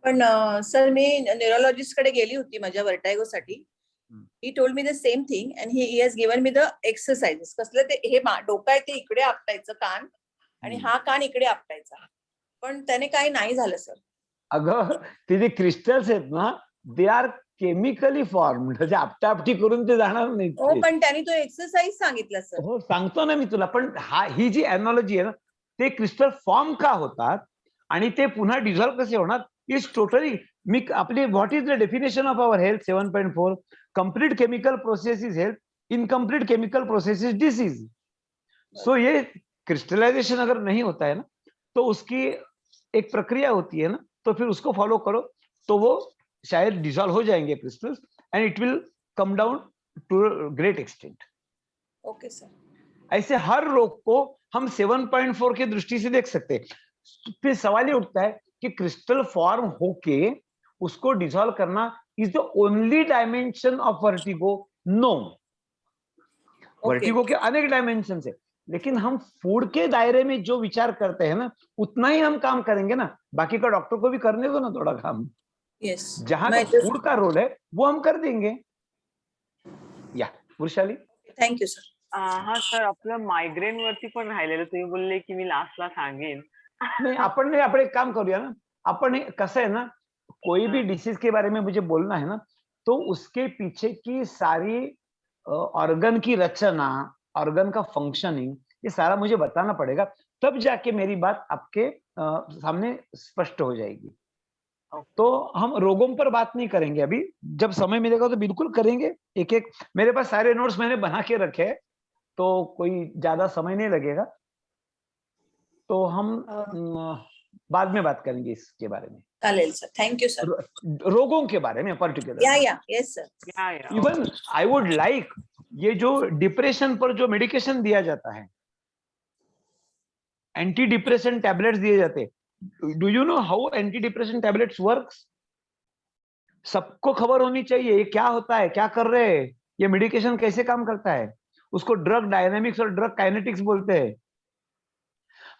पण सर मी न्यूरोलॉजिस्ट कडे गेली होती माझ्या वर्टायगोसाठी. He told me the same thing and he has given me the exercises. कसलं ते, हे डोकं आहे ते इकडे आपटायचं कान, आणि हा कान इकडे आपटायचा, पण त्याने काही नाही झालं सर. अगं ते जे क्रिस्टल्स आहेत ना, दे आर केमिकली फॉर्म्ड, म्हणजे आपटापटी करून ते जाणार नाही. हो, पण त्यांनी तो एक्सरसाइज सांगितला सर. हो, सांगतो ना मी तुला, पण ही जी एनॉलॉजी आहे ना, ते क्रिस्टल फॉर्म का होतात आणि ते पुन्हा डिझॉल्व कसे होणार, इज टोटली मी आपली what is the definition of our health 7.4. Complete chemical process is health, incomplete chemical process is disease. सो ये क्रिस्टलाइजेशन अगर नहीं होता है ना, तो उसकी एक प्रक्रिया होती है ना, तो फिर उसको फॉलो करो, तो वो शायद डिसॉल्व हो जाएंगे crystals, and it will come down to great extent. Okay sir. ऐसे हर रोग को हम 7.4 की दृष्टि से देख सकते हैं. फिर सवाल ये उठता है कि क्रिस्टल फॉर्म होके उसको डिसॉल्व करना is the only dimension of vertigo? No. Vertigo के अनेक डायमेंशन है, लेकिन हम फूड के दायरे में जो विचार करते हैं ना, उतना ही हम काम करेंगे ना. बाकी का डॉक्टर को भी करने दो ना थोड़ा काम. यस. जहां फूड का रोल है वो हम कर देंगे. या वृषाली. Thank you sir. हा सर, आपलं मायग्रेन वरती पण राहिलेलं, तुम्ही बोलले की मी लास्टला सांगेन. नहीं, अपन एक काम करूया ना, अपन कसं है ना, कोई भी डिसीज के बारे में मुझे बोलना है ना, तो उसके पीछे की सारी ऑर्गन की रचना, ऑर्गन का फंक्शनिंग, ये सारा मुझे बताना पड़ेगा, तब जाके मेरी बात आपके सामने स्पष्ट हो जाएगी. तो हम रोगों पर बात नहीं करेंगे अभी, जब समय मिलेगा तो बिल्कुल करेंगे. एक एक मेरे पास सारे नोट्स मैंने बना के रखे हैं, तो कोई ज्यादा समय नहीं लगेगा. तो हम बाद में बात करेंगे इसके बारे में. चालेल सर. Thank you sir. रोगों के बारे में पर्टिकुलर. या yes sir. Even I would like, ये जो डिप्रेशन पर जो मेडिकेशन दिया जाता है, एंटी डिप्रेशन टैबलेट्स दिए जाते हैं, do you know how anti depression tablets works? सबको खबर होनी चाहिए ये क्या होता है, क्या कर रहे हैं, ये मेडिकेशन कैसे काम करता है. उसको ड्रग डायनेमिक्स और ड्रग काइनेटिक्स बोलते हैं.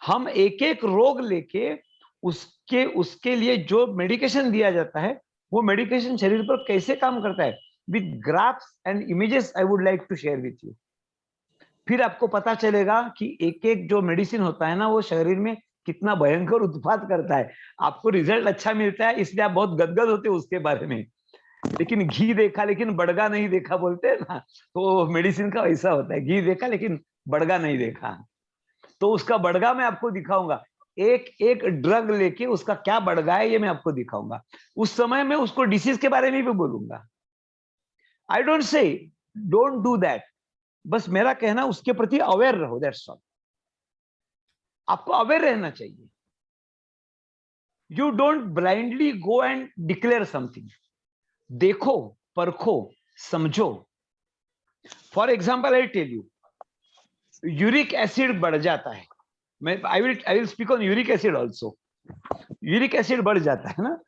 हम एक एक रोग लेके उसके लिए जो मेडिकेशन दिया जाता है, वो मेडिकेशन शरीर पर कैसे काम करता है, with graphs and images I would like to share with you. फिर आपको पता चलेगा कि एक एक जो मेडिसिन होता है ना वो शरीर में कितना भयंकर उत्पाद करता है। आपको रिजल्ट अच्छा मिलता है इसलिए आप बहुत गदगद होते हो उसके बारे में, लेकिन घी देखा लेकिन बड़गा नहीं देखा बोलते हैं ना, तो मेडिसिन का ऐसा होता है, घी देखा लेकिन बड़गा नहीं देखा। तो उसका बड़गा मैं आपको दिखाऊंगा, एक एक ड्रग लेके उसका क्या बड़गा है ये मैं आपको दिखाऊंगा। उस समय मैं उसको डिसीज के बारे में भी बोलूंगा। I don't say don't do that, बस मेरा कहना उसके प्रति अवेयर रहो, दैट्स ऑल। आपको अवेयर रहना चाहिए। You don't blindly go and declare something. देखो, परखो, समझो। For example I tell you, uric acid बढ़ जाता है, मैं I will speak on uric acid also. Uric acid बढ़ जाता है ना,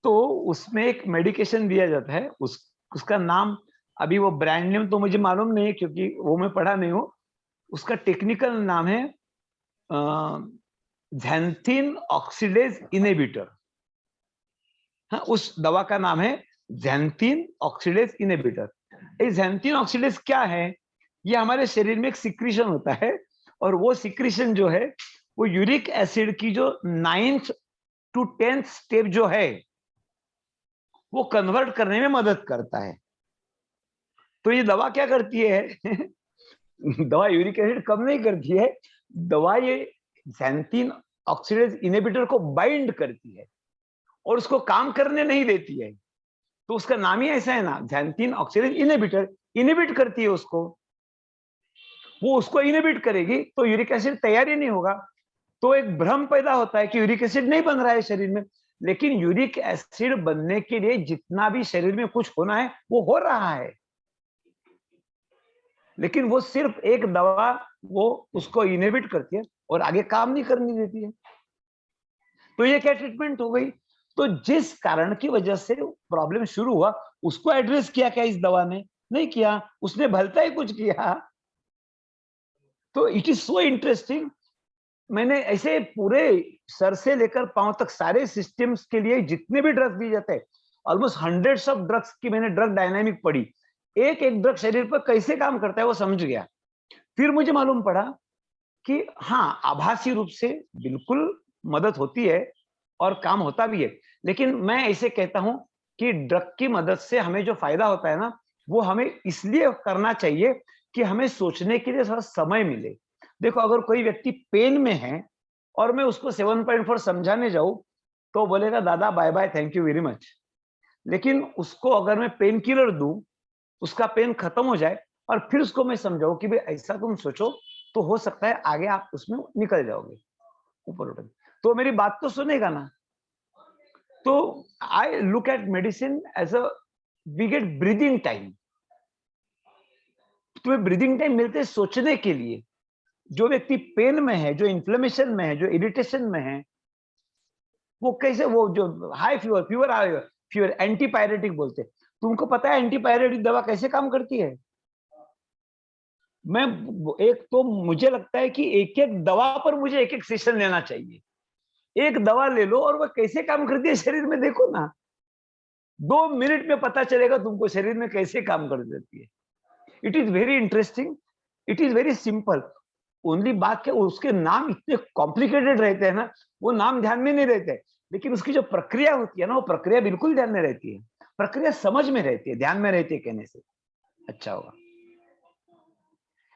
तो उसमें एक मेडिकेशन दिया जाता है, उसका नाम अभी वो ब्रांड नेम तो मुझे मालूम नहीं है क्योंकि वो मैं पढ़ा नहीं हूं। उसका टेक्निकल नाम है ज़ैंथिन ऑक्सीडेज इनहिबिटर। हाँ, उस दवा का नाम है ज़ैंथिन ऑक्सीडेज इनहिबिटर। ये ज़ैंथिन ऑक्सीडेज क्या है? ये हमारे शरीर में एक सिक्रीशन होता है, और वो सिक्रीशन जो है वो यूरिक एसिड की जो 9th to 10th स्टेप जो है वो कन्वर्ट करने में मदद करता है। तो ये दवा क्या करती है? दवा यूरिक एसिड कम नहीं करती है, दवा ये ज़ैंथिन ऑक्सीडेज इनहिबिटर को बाइंड करती है और उसको काम करने नहीं देती है। तो उसका नाम ही ऐसा है ना, ज़ैंथिन ऑक्सीडेज इनहिबिटर। इनहिबिट करती है उसको, वो उसको इनहिबिट करेगी तो यूरिक एसिड तैयार ही नहीं होगा। तो एक भ्रम पैदा होता है कि यूरिक एसिड नहीं बन रहा है शरीर में, लेकिन यूरिक एसिड बनने के लिए जितना भी शरीर में कुछ होना है वो हो रहा है, लेकिन वो सिर्फ एक दवा वो उसको इनहिबिट करती है और आगे काम नहीं करने देती है। तो ये क्या ट्रीटमेंट हो गई? तो जिस कारण की वजह से प्रॉब्लम शुरू हुआ उसको एड्रेस किया क्या इस दवा ने? नहीं किया, उसने भलता ही कुछ किया। तो इट इज सो इंटरेस्टिंग। मैंने ऐसे पूरे सर से लेकर पांव तक सारे सिस्टम्स के लिए जितने भी ड्रग्स दिए जाते हैं, ऑलमोस्ट हंड्रेड्स ऑफ ड्रग्स की मैंने ड्रग डायनामिक पढ़ी। एक एक ड्रग शरीर पर कैसे काम करता है वो समझ गया। फिर मुझे मालूम पड़ा कि हाँ, आभासी रूप से बिल्कुल मदद होती है और काम होता भी है, लेकिन मैं ऐसे कहता हूं कि ड्रग की मदद से हमें जो फायदा होता है ना, वो हमें इसलिए करना चाहिए कि हमें सोचने के लिए थोड़ा समय मिले। देखो, अगर कोई व्यक्ति पेन में है और मैं उसको 7.4 समझाने जाऊं तो बोलेगा दादा bye bye, thank you very much. लेकिन उसको अगर मैं पेन किलर दूं, उसका पेन खत्म हो जाए और फिर उसको मैं समझाऊं कि भाई ऐसा तुम सोचो, तो हो सकता है आगे आप उसमें निकल जाओगे, ऊपर उठोगे, तो मेरी बात तो सुनेगा ना। तो I look at medicine as a we get breathing time. तुम्हें ब्रीदिंग टाइम मिलते है सोचने के लिए। जो व्यक्ति पेन में है, जो इन्फ्लेमेशन में है, जो इरिटेशन में है, वो कैसे, वो जो हाई फीवर एंटीपायरेटिक बोलते, तुमको पता है एंटीपायरेटिक दवा कैसे काम करती है? मैं एक तो मुझे लगता है कि एक एक दवा पर मुझे एक एक सेशन लेना चाहिए। एक दवा ले लो और वह कैसे काम करती है शरीर में, देखो ना, 2 मिनट में पता चलेगा तुमको शरीर में कैसे काम कर देती है। It is very interesting, it is very simple. Only बात क्या, उसके नाम इतने कॉम्प्लिकेटेड रहते हैं ना, वो नाम ध्यान में नहीं रहते, लेकिन उसकी जो प्रक्रिया होती है ना, वो प्रक्रिया बिल्कुल ध्यान में रहती है, प्रक्रिया समझ में रहती है, ध्यान में रहती है कहने से अच्छा होगा।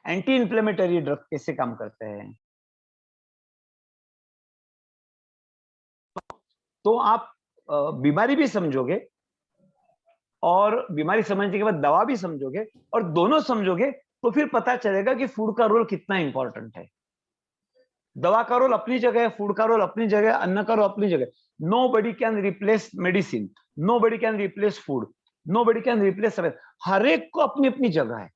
एंटी इंफ्लेमेटरी ड्रग कैसे काम करते हैं? तो आप बीमारी भी समझोगे और बीमारी समझने के बाद दवा भी समझोगे, और दोनों समझोगे तो फिर पता चलेगा कि फूड का रोल कितना इंपॉर्टेंट है। दवा का रोल अपनी जगह है, फूड का रोल अपनी जगह, अन्न का रोल अपनी जगह। Nobody can replace medicine, nobody can replace food, nobody can replace. हर एक को अपनी अपनी जगह है।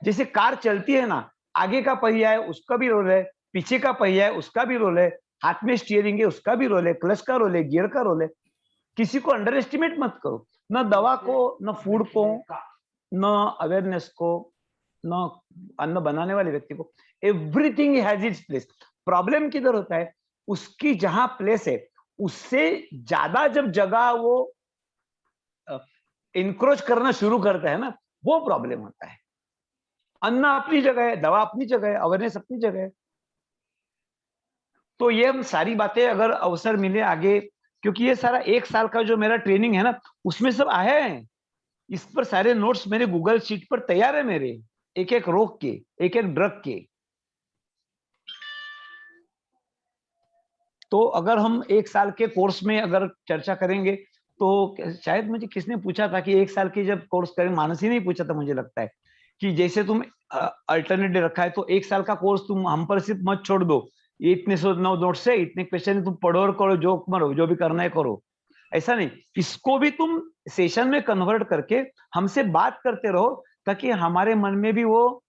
जैसे कार चलती है ना, आगे का पहिया है उसका भी रोल है, पीछे का पहिया है उसका भी रोल है, हाथ में स्टीयरिंग है उसका भी रोल है, क्लच का रोल है, गियर का रोल है। किसी को अंडर एस्टिमेट मत करो, न दवा को, न फूड को, न अवेयरनेस को, न अन्न बनाने वाले व्यक्ति को। Everything has its place. Problem किधर होता है, उसकी जहां प्लेस है उससे ज्यादा जब जगह वो इंक्रोच करना शुरू करता है ना, वो प्रॉब्लम होता है। अन्न अपनी जगह है, दवा अपनी जगह है, अवेयरनेस अपनी जगह है। तो ये हम सारी बातें अगर अवसर मिले आगे, क्योंकि ये सारा 1 साल का जो मेरा ट्रेनिंग है ना, उसमें सब आया है। इस पर सारे नोट्स मेरे गूगल शीट पर तैयार है मेरे, एक एक रोग के, एक एक ड्रग के। तो अगर हम 1 साल के कोर्स में अगर चर्चा करेंगे, तो शायद मुझे किसने पूछा था कि 1 साल की जब कोर्स करें, मानसी ने पूछा था मुझे लगता है, कि जैसे तुम अल्टरनेटिव रखा है तो 1 साल का कोर्स तुम हम पर सिर्फ मत छोड़ दो, ये इतने 9 नोट्स है, इतने क्वेश्चन तुम पढ़ो और करो, जो मरो जो भी करना है करो। ऐसा नहीं, इसको भी तुम सेशन में कन्वर्ट करके हमसे बात करते रहो, ताकि हमारे मन में भी वो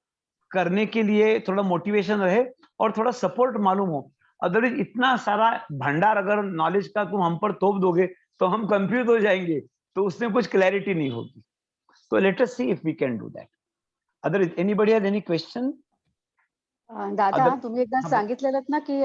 करने के लिए थोड़ा मोटिवेशन रहे और थोड़ा सपोर्ट मालूम हो। अदरवाइज इतना सारा भंडार अगर नॉलेज का तुम हम पर थोप दोगे तो हम कंफ्यूज हो जाएंगे, तो उसमें कुछ क्लैरिटी नहीं होगी। तो let us see if we can do that. Otherwise anybody has any question? दादा, तुम्ही एकदा सांगितलेलं ना की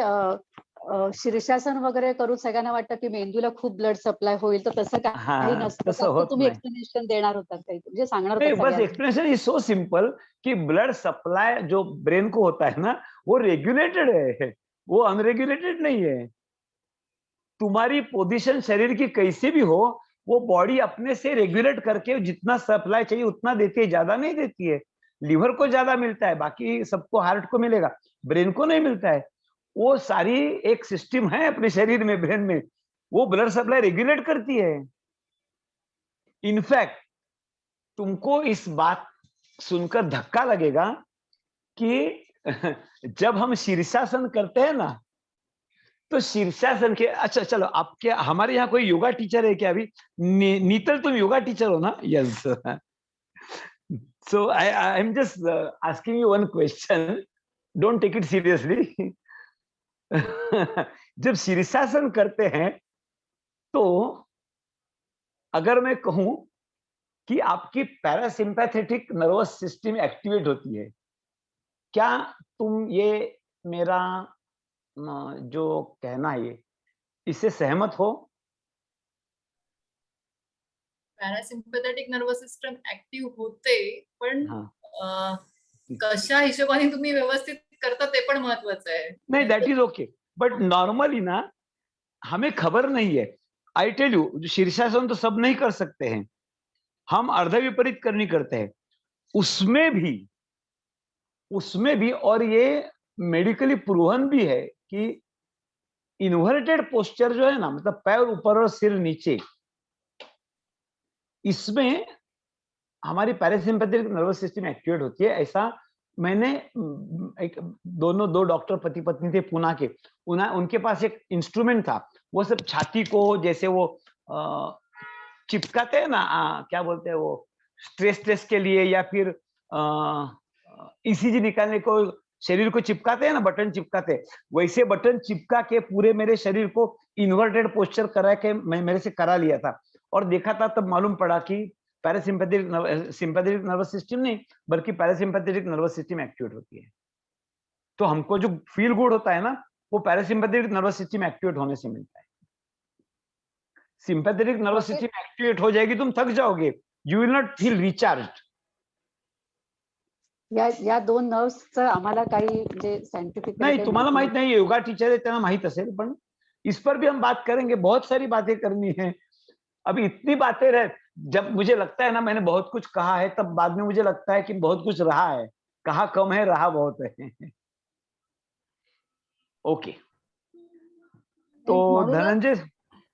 शीर्षासन वगैरे करून सगळ्यांना वाटतं की मेंदूला खूप ब्लड सप्लाय होईल, तर तसं काही नसतं. तसं फक्त होत तुम्ही नाही. एक्सप्लेनेशन देणार होता काही, म्हणजे सांगणार नहीं, होता बस सगळ्यांना. एक्सप्लेनेशन इज सो सिंपल कि ब्लड सप्लाई जो ब्रेन को होता है ना, वो रेगुलेटेड है, वो अनरेगुलेटेड नहीं है। तुम्हारी पोजीशन शरीर की कैसी भी हो, वो बॉडी अपने से रेगुलेट करके जितना सप्लाई चाहिए उतना देती है, ज्यादा नहीं देती है। लिवर को ज्यादा मिलता है, बाकी सबको हार्ट को मिलेगा, ब्रेन को नहीं मिलता है। वो सारी एक सिस्टम है अपने शरीर में, ब्रेन में, वो ब्लड सप्लाई रेगुलेट करती है। इनफैक्ट तुमको इस बात सुनकर धक्का लगेगा कि जब हम शीर्षासन करते हैं ना, तो शीर्षासन के, अच्छा चलो, आपके हमारे यहाँ कोई योगा टीचर है क्या अभी? नीतल, तुम योगा टीचर हो ना? Yes. So I am just asking you one question, don't take it seriously. जब शीर्षासन करते हैं तो अगर मैं कहूं कि आपकी पैरासिम्पैथेटिक नर्वस सिस्टम एक्टिवेट होती है, क्या तुम ये मेरा जो कहना है इससे सहमत हो? पॅरासिम्पॅथेटिक नर्वस सिस्टम ऍक्टिव्ह होते, पण हाँ. कशा हिशोबाने तुम्ही व्यवस्थित करता ते पण महत्वाचं आहे. नहीं, that is okay, but normally ना हमें खबर नहीं है। आई टेल यू, शीर्षासन तो सब नहीं कर सकते हैं, हम अर्ध विपरीत करनी करते हैं, उसमें भी और ये मेडिकली प्रूवन भी है कि इन्वर्टेड पोस्चर जो है ना, मतलब पैर ऊपर और सिर नीचे, इसमें हमारी पैरासिम्पैथेटिक नर्वस सिस्टम एक्टिवेट होती है। ऐसा मैंने दो डॉक्टर पति पत्नी थे पुणे के, उनके पास एक इंस्ट्रूमेंट था, वो सब छाती को जैसे वो चिपकाते हैं ना, क्या बोलते हैं वो, स्ट्रेस के लिए, या फिर ईसीजी निकालने को शरीर को चिपकाते हैं ना, बटन चिपकाते हैं, वैसे बटन चिपका के पूरे मेरे शरीर को इन्वर्टेड पोस्चर करा के मैं मेरे से करा लिया था, और देखा था, तब मालूम पड़ा कि सिंपैथेटिक नर्वस सिस्टम नहीं, बल्कि पैरासिम्पैथेटिक नर्वस सिस्टम एक्टिवेट होती है। तो हमको जो फील गुड होता है ना, वो पैरासिम्पैथेटिक नर्वस सिस्टम एक्टिवेट होने से मिलता है। सिंपैथेटिक नर्वस सिस्टम एक्टिवेट हो जाएगी, तुम थक जाओगे, you will not feel recharged. या दोन नर्व्सचं आम्हाला काही म्हणजे सायंटिफिक नहीं, तुम्हाला माहित नहीं, योगा टीचर है, त्यांना माहित असेल, पण इस पर भी हम बात करेंगे, बहुत सारी बातें करनी है। अभी इतनी बातें रहे, जब मुझे लगता है ना मैंने बहुत कुछ कहा है, तब बाद में मुझे लगता है कि बहुत कुछ रहा है, कहा कम है, रहा बहुत है। ओके, तो धनंजय,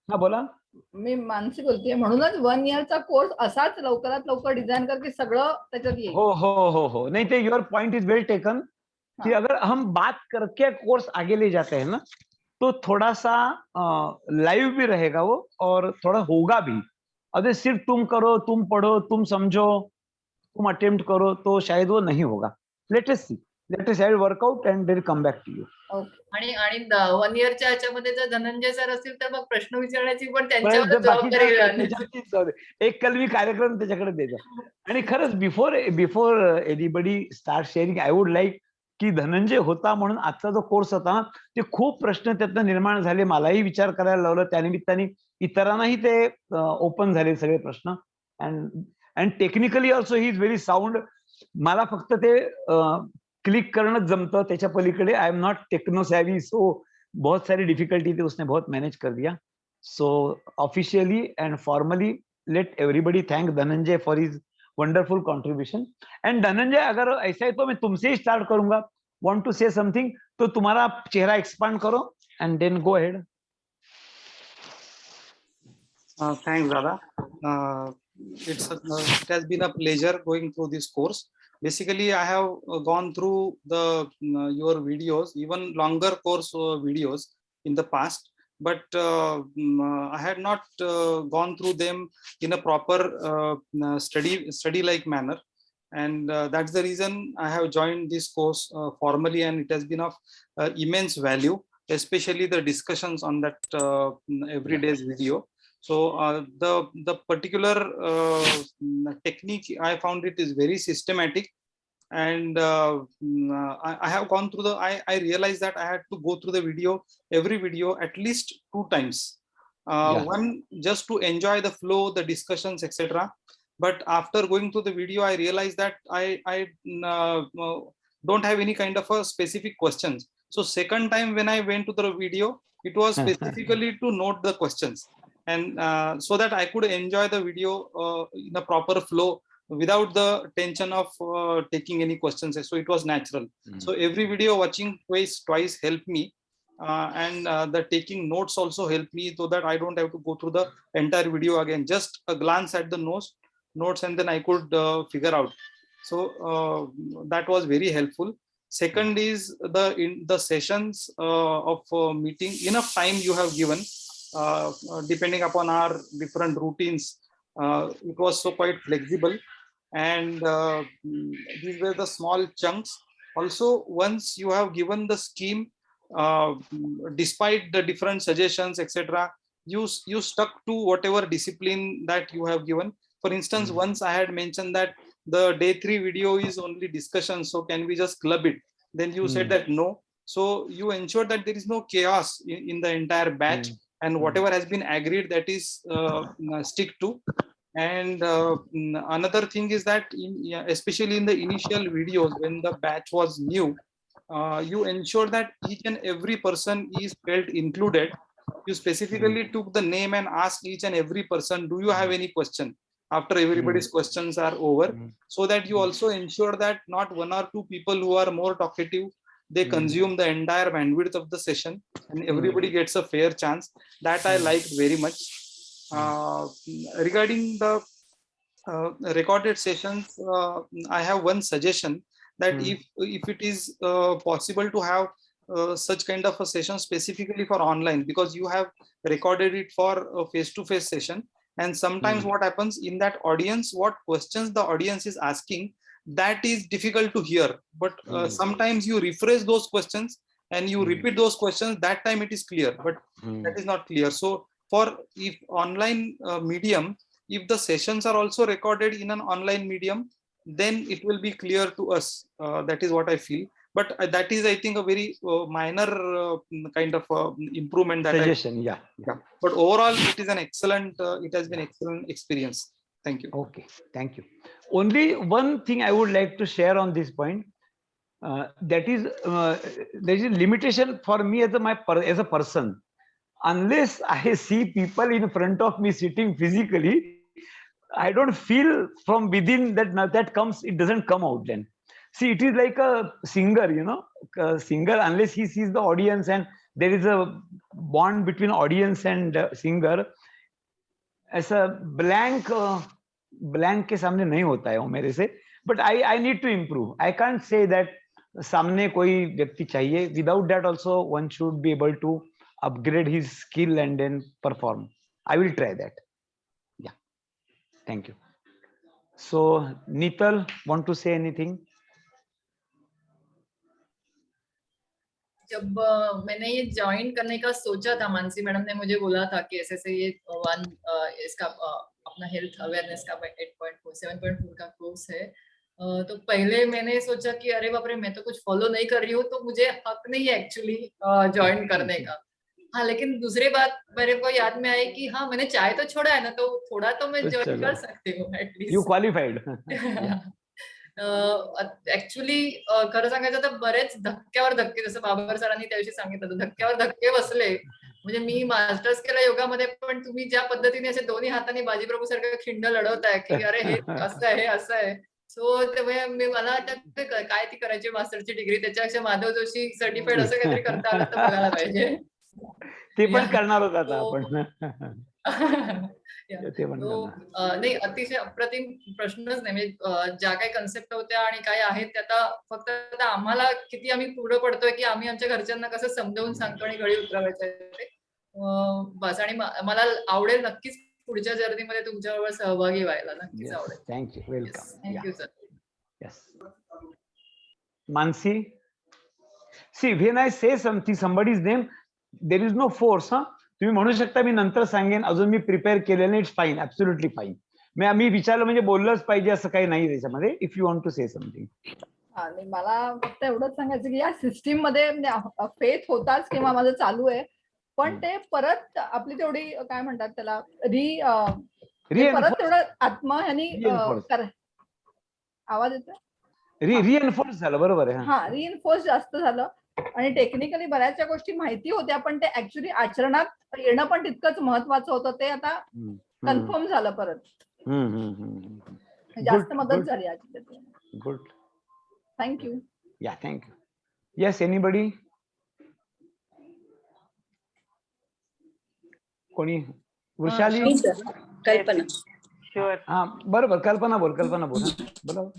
हाँ बोला। मी मानसी बोलतेय, म्हणूनच 1 इयरचा कोर्स असाच लवकरात लवकर डिझाईन कर की सगळं त्याच्यात येईल. हो, नहीं तो your point is well taken, कि अगर हम बात करके कोर्स आगे ले जाते हैं ना, तो थोड़ा सा लाइव भी रहेगा वो, और थोड़ा होगा भी। अगर सिर्फ तुम करो, तुम पढ़ो, तुम समझो, तुम अटेम्प्ट करो, तो शायद वो नहीं होगा। Let us see, let us work out and then come back to you. आणि 1 इयरच्या ह्याच्यामध्ये जर धनंजय सर असतील तर मग प्रश्न विचारण्याची पण त्यांच्यावर जबाबदारी राहणार. एक कलमी कार्यक्रम त्याच्याकडे द्यायचा। आणि खरंच before anybody start sharing, I would like की धनंजय होता म्हणून आजचा जो कोर्स होता ना, ते खूप प्रश्न त्यातनं निर्माण झाले, मलाही विचार करायला लावलं, त्यानिमित्ताने इतरांनाही ते ओपन झाले सगळे प्रश्न, and technically also he is very sound, मला फक्त ते क्लिक करणं जमतं, त्याच्या पलीकडे I am not techno savvy, so बहुत सारी डिफिकल्टी थी, उसने बहुत मैनेज कर दिया. सो officially and formally let everybody thank Dhananjay for his wonderful contribution. And Dhananjay, अगर ऐसा है तो मैं तुमसे ही स्टार्ट करूंगा. वांट टू से समथिंग, तो तुम्हारा चेहरा एक्सपांड करो and then go ahead. Thanks, Dada. It has been a pleasure going through this course. Basically, I have gone through your videos, even longer course videos in the past, but I had not gone through them in a proper study-like manner, and that's the reason I have joined this course formally, and it has been of immense value, especially the discussions on that everyday's video. So the particular technique, I found it is very systematic, and I have gone through I realized that I had to go through the video, every video at least 2 times. One, just to enjoy the flow, the discussions, etc. But after going through the video, I realized that I don't have any kind of a specific questions. So second time when I went to the video, it was specifically to note the questions, and so that I could enjoy the video in a proper flow without the tension of taking any questions. So it was natural. So every video watching twice helped me, and the taking notes also helped me, so that I don't have to go through the entire video again. Just a glance at the notes, and then I could figure out. So that was very helpful. Second is the sessions of meeting. Enough time you have given. Depending upon our different routines, it was so quite flexible, and these were the small chunks. Also, once you have given the scheme, despite the different suggestions, etc., you stuck to whatever discipline that you have given. For instance, once I had mentioned that the day 3 video is only discussion, so can we just club it? Then you said that no. So you ensured that there is no chaos in the entire batch, and whatever has been agreed, that is stick to. And another thing is that especially in the initial videos, when the batch was new, you ensure that each and every person is felt included. You specifically took the name and asked each and every person, do you have any question, after everybody's questions are over, so that you also ensure that not 1 or 2 people who are more talkative, they consume the entire bandwidth of the session, and everybody gets a fair chance. That I liked very much. Regarding the recorded sessions, I have one suggestion, that if it is possible to have such kind of a session specifically for online, because you have recorded it for a face-to-face session, and sometimes what happens in that audience, what questions the audience is asking, that is difficult to hear, but sometimes you rephrase those questions and you repeat those questions, that time it is clear, but that is not clear. So for if online medium, if the sessions are also recorded in an online medium, then it will be clear to us. That is what I feel, but that is, I think, a very minor kind of improvement that suggestion. Yeah. But overall it is an excellent it has been excellent experience. Thank you. Okay, thank you. Only one thing I would like to share on this point, that is there is a limitation for me as a person. Unless I see people in front of me sitting physically, I don't feel from within that comes, it doesn't come out then. See, it is like a singer, a singer, unless he sees the audience and there is a bond between audience and singer, ऐसा blank के सामने नहीं होता है वो मेरे से. But I need to improve. I can't say that सामने कोई व्यक्ति चाहिए. Without that also one should be able to upgrade his skill and then perform. I will try that. Yeah. Thank you. So Nital, want to say anything? जब मैंने ये join करने का सोचा था, मानसी मैडम ने मुझे बोला था कि ऐसे ये इसका अपना हेल्थ अवेयरनेस का 8.4 7.4 का कोर्स है, तो पहले मैंने सोचा कि अरे बाप रे, मैं तो कुछ फॉलो नहीं कर रही हूँ, तो मुझे हक नहीं है एक्चुअली ज्वाइन करने का. हाँ, लेकिन दूसरी बात मेरे को याद में आई कि हाँ, मैंने चाय तो छोड़ा है ना, तो थोड़ा तो मैं ज्वाइन कर सकती हूँ एटलीस्ट. You qualified. ऍक्च्युली खरं सांगायचं तर बरेच धक्क्यावर धक्के, जसं बाबर सरांनी त्याविषयी सांगितलं होतं, धक्क्यावर धक्के बसले. म्हणजे मी मास्टर्स केलं योगामध्ये, पण तुम्ही ज्या पद्धतीने असे दोन्ही हाताने बाजीप्रभू सारखं खिंड लढवताय की अरे हे असं आहे, हे असं आहे. सो त्यामुळे मला वाटतं काय ती करायची मास्टरची डिग्री, त्याच्यापेक्षा माधव जोशी सर्टिफाईड असं काहीतरी करता आलं तर बघायला पाहिजे. ते पण करणार होत आता आपण. Yeah. ते पण तो करणार. नाही, अतिशय अप्रतिम प्रश्नच नाही. म्हणजे ज्या काही कन्सेप्ट होत्या आणि काय आहेत त्या आता फक्त आता आम्हाला किती आम्ही पुढे पडतोय की आम्ही आमच्या घरच्यांना कसं समजावून सांगतो आणि गळी उतरवायचं ते. बस. आणि मला आवडेल नक्कीच पुढच्या जर्नीमध्ये तुमच्याबरोबर सहभागी व्हायला, नक्कीच आवडेल. Thank you. Welcome. Thank you sir. Yes. Mansi, see when I say somebody's name, there is no force. तुम्ही म्हणू शकता मी नंतर सांगेन, अजून मी प्रिपेअर केलेलं नाही. It's fine, absolutely fine. मी विचारलं म्हणजे बोललंच पाहिजे असं काही नाही त्याच्यामध्ये. If you want to say something. आणि मला फक्त एवढंच सांगायचं की या सिस्टीम मध्ये फेथ होताच किंवा माझं चालू आहे, पण ते परत आपली तेवढी काय म्हणतात त्याला परत तेवढं आत्मा ह्यानी आवाज येतो, रिएन्फोर्स झालं. बरोबर आहे. हा, रिइन्फोर्स जास्त झालं. आणि टेक्निकली बऱ्याचशा गोष्टी माहिती होत्या, पण ते ऍक्च्युली आचरणात येणं पण तितकंच महत्वाचं होतं. ते आता कन्फर्म झालं परत. जास्त मदत झाली याची. गुड. थँक्यू. या, थँक्यू. Yes, anybody? कोणी? वृषाली? कल्पना. शुअर. हा, बरोबर. कल्पना बोल. बोला.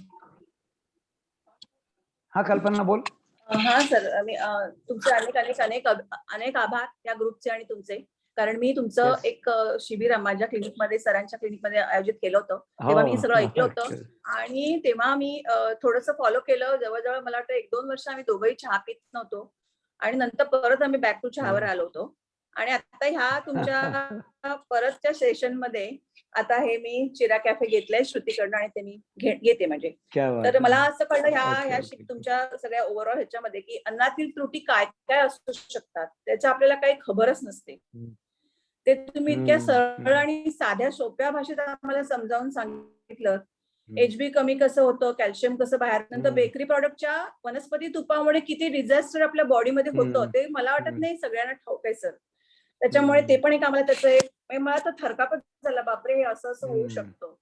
हा, कल्पना बोल. हा सर, मी तुमचे अनेक आभार या ग्रुपचे आणि तुमचे, कारण मी तुमचं एक शिबिर माझ्या क्लिनिकमध्ये, सरांच्या क्लिनिकमध्ये आयोजित केलं होतं. तेव्हा मी सगळं ऐकलं होतं आणि तेव्हा मी थोडंसं फॉलो केलं. जवळजवळ मला वाटतं 1-2 वर्ष आम्ही दोघंही चहा पित नव्हतो आणि नंतर परत आम्ही बॅक टू चहावर आलो होतो. आणि आता ह्या तुमच्या परतच्या सेशन मध्ये आता हे मी चिरा कॅफे घेतलंय श्रुतीकडनं आणि ते मी घेते. म्हणजे तर मला असं कळलं ह्या तुमच्या सगळ्या ओव्हरऑल ह्याच्यामध्ये की अन्नातील त्रुटी काय काय असू शकतात त्याच्या आपल्याला काही खबरच नसते. ते तुम्ही इतक्या सरळ आणि साध्या सोप्या भाषेत आम्हाला समजावून सांगितलं. HB कमी कसं होतं, कॅल्शियम कसं बाहेर, नंतर बेकरी प्रॉडक्टच्या वनस्पती तुपामुळे किती डिझास्टर आपल्या बॉडीमध्ये होतं ते मला वाटत नाही सगळ्यांना ठाऊक आहे सर. त्याच्यामुळे ते पण एक आम्हाला त्याचं एक मला तर थरकापच झाला, बापरे हे असं होऊ शकतं.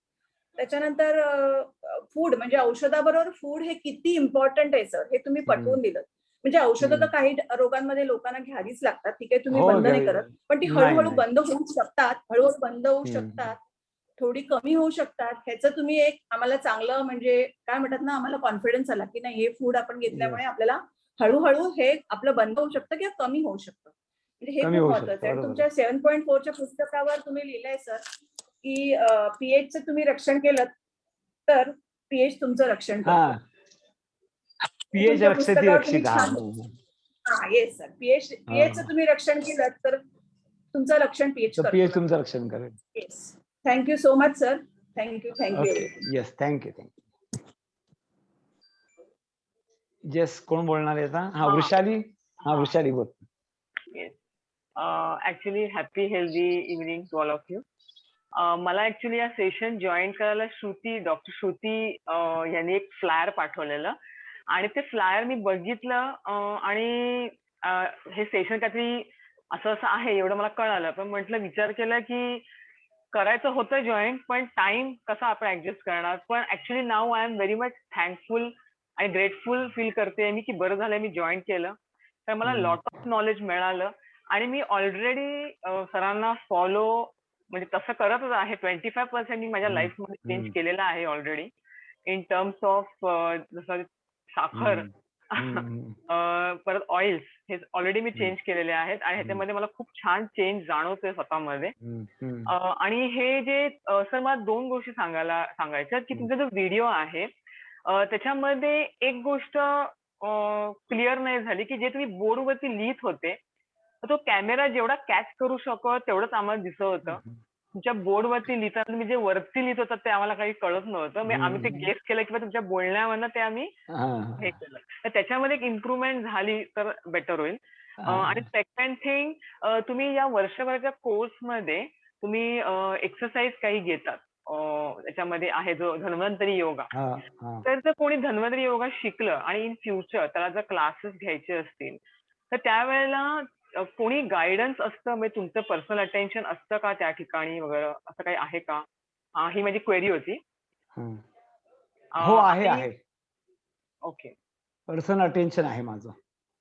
त्याच्यानंतर फूड म्हणजे औषधाबरोबर फूड हे किती इम्पॉर्टंट आहे सर, हे तुम्ही पटवून दिलं. म्हणजे औषधं तर काही रोगांमध्ये लोकांना घ्यावीच लागतात, ठीक आहे, तुम्ही बंद नाही करत, पण ती हळूहळू बंद होऊ शकतात, थोडी कमी होऊ शकतात. ह्याचं तुम्ही एक आम्हाला चांगलं म्हणजे काय म्हणतात ना, आम्हाला कॉन्फिडन्स आला की नाही हे फूड आपण घेतल्यामुळे आपल्याला हळूहळू हे आपलं बंद होऊ शकतं किंवा कमी होऊ शकतं. म्हणजे हे खूप महत्वाचं आहे. तुमच्या 7.4च्या पुस्तकावर तुम्ही लिहिलंय सर की पीएचचं तुम्ही रक्षण केलं तर पीएच तुमचं रक्षण करतं. पीएच रक्षित. येस सर, पीएचचं तुम्ही रक्षण केलं तर तुमचं रक्षण पीएच तुमचं रक्षण करेल. Yes. Thank you so much sir. Thank you. Yes, thank you. Yes, कोण बोलणार आहे आता? हा, वृषाली. हा, वृषाली बोल. Actually happy healthy evening to all of you. मला ऍक्च्युली या सेशन जॉईन करायला डॉक्टर श्रुती यांनी एक फ्लायर पाठवलेलं आणि ते फ्लायर मी बघितलं आणि हे सेशन काहीतरी असं आहे एवढं मला कळालं. पण म्हटलं विचार केला की करायचं होतं जॉईन, पण टाइम कसा आपण ऍडजस्ट करणार. पण actually now I am very much thankful आणि ग्रेटफुल फील करते मी की बरं झालं मी जॉईन केलं, तर मला लॉट ऑफ नॉलेज मिळालं. आणि मी ऑलरेडी सरांना फॉलो म्हणजे तसं करतच आहे. 25% मी माझ्या लाईफमध्ये चेंज केलेला आहे ऑलरेडी इन टर्म्स ऑफ जसं साखर परत ऑइल्स हे ऑलरेडी मी चेंज केलेले आहेत आणि ह्याच्यामध्ये मला खूप छान चेंज जाणवतोय स्वतःमध्ये. आणि हे जे सर मला 2 गोष्टी सांगायच्या की तुमचा जो व्हिडिओ आहे त्याच्यामध्ये एक गोष्ट क्लिअर नाही झाली की जे तुम्ही बोर्डवरती लिहित होते तो कॅमेरा जेवढा कॅच करू शकतो तेवढंच आम्हाला दिसत होतं. तुमच्या बोर्डवरती लिहिताना तुम्ही जे वरती लिहित होतात ते आम्हाला काही कळत नव्हतं. आम्ही ते गेस केलं किंवा तुमच्या बोलण्यावरनं ते आम्ही हे केलं. तर त्याच्यामध्ये एक इम्प्रुव्हमेंट झाली तर बेटर होईल. आणि सेकंड थिंग, तुम्ही या वर्षभराच्या कोर्समध्ये तुम्ही एक्सरसाइज काही घेतात याच्यामध्ये आहे जो धन्वंतरी योगा. हा, हा. तर जर कोणी धन्वंतरी योगा शिकलं आणि इन फ्युचर त्याला जर क्लासेस घ्यायचे असतील तर त्यावेळेला कोणी गायडन्स असतं, म्हणजे तुमचं पर्सनल अटेन्शन असतं का त्या ठिकाणी वगैरे, असं काही आहे का? ही माझी क्वेरी होती. हम्म. हो आहे आणि आहे. ओके. पर्सनल अटेन्शन आहे माझं,